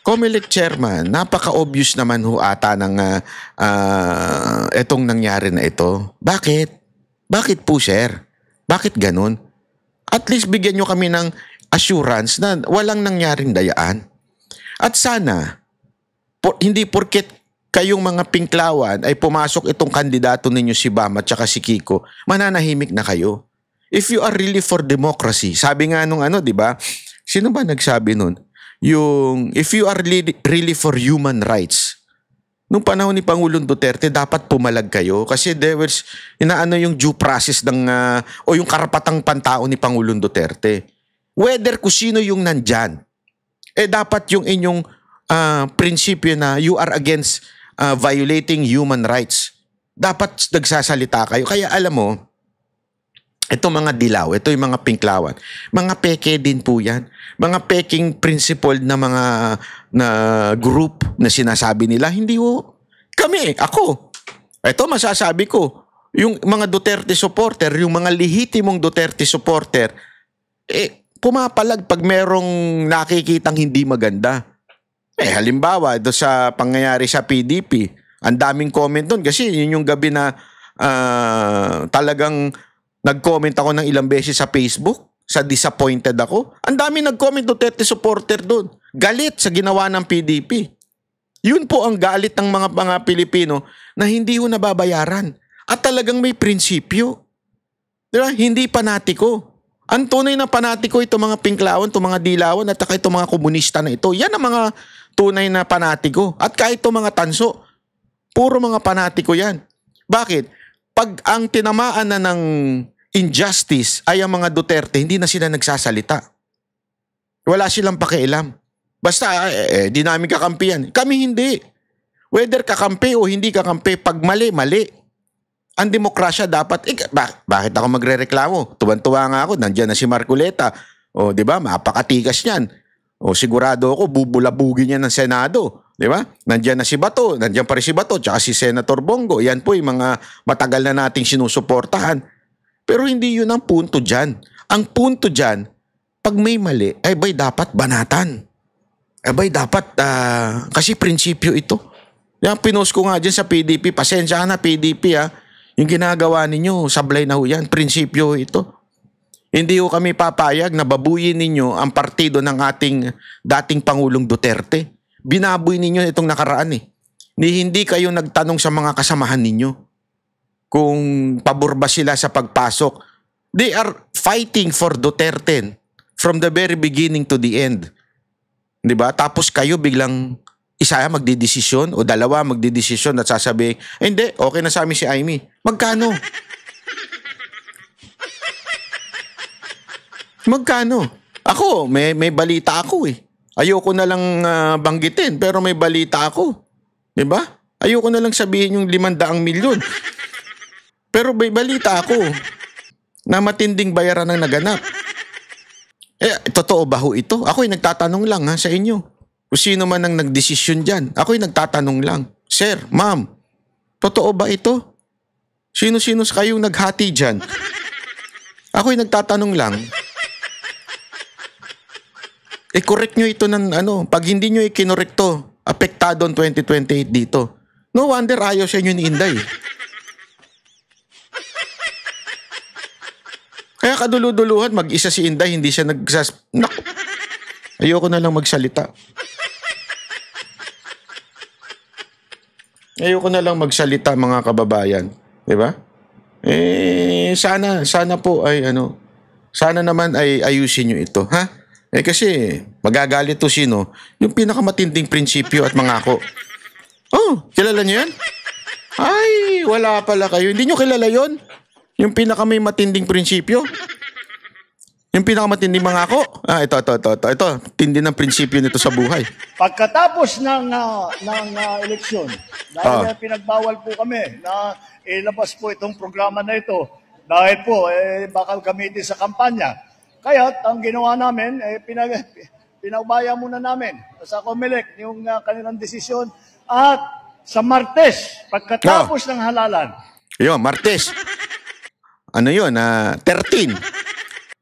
Speaker 1: Comelec chairman, napaka-obvious naman ho ata ng etong nangyari na ito. Bakit? Bakit po, sir? Bakit ganun? At least bigyan nyo kami ng assurance na walang nangyaring dayaan. At sana, hindi porket kayong mga Pinklawan ay pumasok itong kandidato ninyo si Bam at saka si Kiko, mananahimik na kayo. If you are really for democracy, sabi nga nung di ba? Sino ba nagsabi nun? Yung, if you are really for human rights, nung panahon ni Pangulong Duterte, dapat pumalag kayo kasi there was, yung due process o yung karapatang pantao ni Pangulong Duterte. Whether kung sino yung nandyan, dapat yung inyong prinsipyo na you are against violating human rights. Dapat nagsasalita kayo. Kaya alam mo, ito mga dilaw, ito yung mga Pinklawan. Mga peke din po yan. Mga peking principle na mga group na sinasabi nila, hindi ho. Kami, ako. Ito masasabi ko. Yung mga Duterte supporter, yung mga lehitimong Duterte supporter, pumapalag pag merong nakikitang hindi maganda. Halimbawa, doon sa pangyayari sa PDP, ang daming comment doon kasi yun yung gabi na talagang nag-comment ako ng ilang beses sa Facebook, sa disappointed ako. Ang dami nag-comment Duterte supporter doon. Galit sa ginawa ng PDP. Yun po ang galit ng mga Pilipino na hindi ho nababayaran. At talagang may prinsipyo. Diba? Hindi panatiko. Ang tunay na panatiko ito mga Pinklawan, ito mga Dilawan at saka ito mga komunista na ito. Yan ang mga tunay na panatiko. At kahit ito mga tanso, puro mga panatiko yan. Bakit? Pag ang tinamaan na ng injustice ay ang mga Duterte, hindi na sila nagsasalita. Wala silang pakialam. Basta, di namin kakampihan. Kami hindi. Whether kakampi o hindi kakampi, pag mali, mali. Ang demokrasya dapat, bakit ako magrereklamo? Tuwan-tuwa nga ako, nandiyan na si Marcoleta. O, di ba, mapakatikas niyan. O, sigurado ako, bubulabugin niya ng Senado. Di ba? Nandiyan na si Bato, nandiyan pa rin si Bato, tsaka si Senator Bongo. Yan po yung mga matagal na nating sinusuportahan. Pero hindi yun ang punto dyan. Ang punto dyan, pag may mali, dapat banatan. Dapat, kasi prinsipyo ito. Yan, pinost ko nga dyan sa PDP. Pasensya ka na, PDP Yung ginagawa ninyo, sablay na ho yan. Prinsipyo ito. Hindi ho kami papayag na babuyin ninyo ang partido ng ating dating Pangulong Duterte. Binaboy ninyo itong nakaraan Hindi kayo nagtanong sa mga kasamahan ninyo kung pabor ba sila sa pagpasok. They are fighting for Duterte from the very beginning to the end. Diba? Tapos kayo biglang isa magdidesisyon o dalawa magdidesisyon at sasabihin, hindi, okay na sa amin si Amy. Magkano? Magkano? Ako, may balita ako Ayoko na lang banggitin, pero may balita ako. Diba? Ayoko na lang sabihin yung 500 milyon. Pero may balita ako na matinding bayaran ang naganap. Totoo ba ho ito? Ako'y nagtatanong lang sa inyo. Kung sino man ang nagdesisyon dyan, ako'y nagtatanong lang. Sir, ma'am, totoo ba ito? Sino-sino kayong naghati dyan? Ako'y nagtatanong lang. Correct nyo ito ng pag hindi nyo ikinorek to, apektado ang 2028 dito. No wonder ayaw sa inyo ni Inday. Kaya kaduluduluhan, mag-isa si Inday, hindi siya Ayoko na lang magsalita. Ayoko na lang magsalita mga kababayan. Diba? Sana po ay sana naman ay ayusin nyo ito. Ha? Kasi magagalit to sino? Yung pinakamatinding prinsipyo at mangako. Oh, kilala nyo yan? Ay, wala pala kayo. Hindi nyo kilala yon? Yung pinakamay matinding prinsipyo? Yung pinakamatinding mangako? Ito. Tindi ng prinsipyo nito sa buhay.
Speaker 9: Pagkatapos ng eleksyon, dahil pinagbawal po kami na ilabas po itong programa na ito, dahil po baka gamitin sa kampanya. Kaya ang ginawa namin, pinaubaya muna namin sa COMELEC yung kanilang desisyon. At sa Martes, pagkatapos ng halalan.
Speaker 1: Yun, Martes. Ano yun? 13.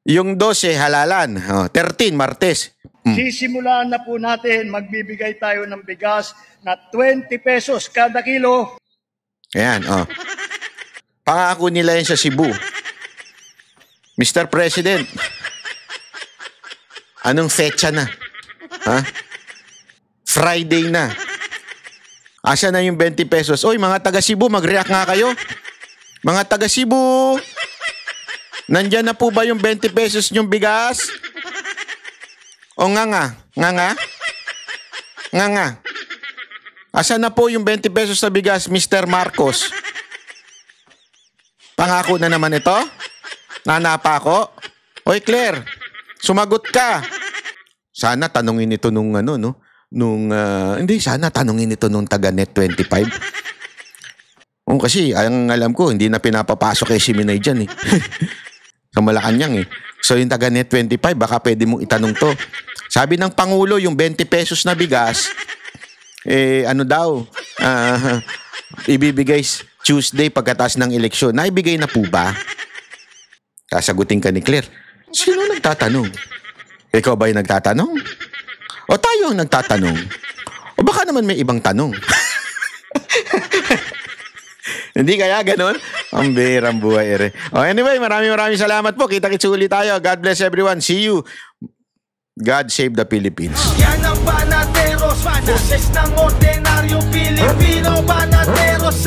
Speaker 1: Yung 12, halalan. 13, Martes.
Speaker 9: Sisimulaan na po natin, magbibigay tayo ng bigas na 20 pesos kada kilo.
Speaker 1: Ayan, pangako nila yan sa Cebu. Mr. President, anong fetsa na? Ha? Friday na. Asa na yung 20 pesos? Oy, mga taga Cebu, mag-react nga kayo. Mga taga Cebu, nandyan na po ba yung 20 pesos nyong bigas? O nga. Asa na po yung 20 pesos sa bigas, Mr. Marcos? Pangako na naman ito? Nanapa ako? Oy, Claire, sumagot ka. Sana tanungin ito nung sana tanungin ito nung taga Net25. Kasi ang alam ko, hindi na pinapapasok kay Siminay dyan eh. Sa Malacanang eh. So yung taga Net25, baka pwede mong itanong to. Sabi ng Pangulo, yung 20 pesos na bigas, ibibigay Tuesday pagkatapos ng eleksyon. Naibigay na po ba? Sasagutin ka ni Claire. Sino nagtatanong? Ikaw ba yung nagtatanong? O tayo ang nagtatanong? O baka naman may ibang tanong? Hindi kaya ganun? Ang birang buhay, ere. Anyway, maraming salamat po. Kita-kits ulit tayo. God bless everyone. See you. God save the Philippines.
Speaker 10: Yan ang Banateros, boses ng ordinaryo Pilipino. Banateros,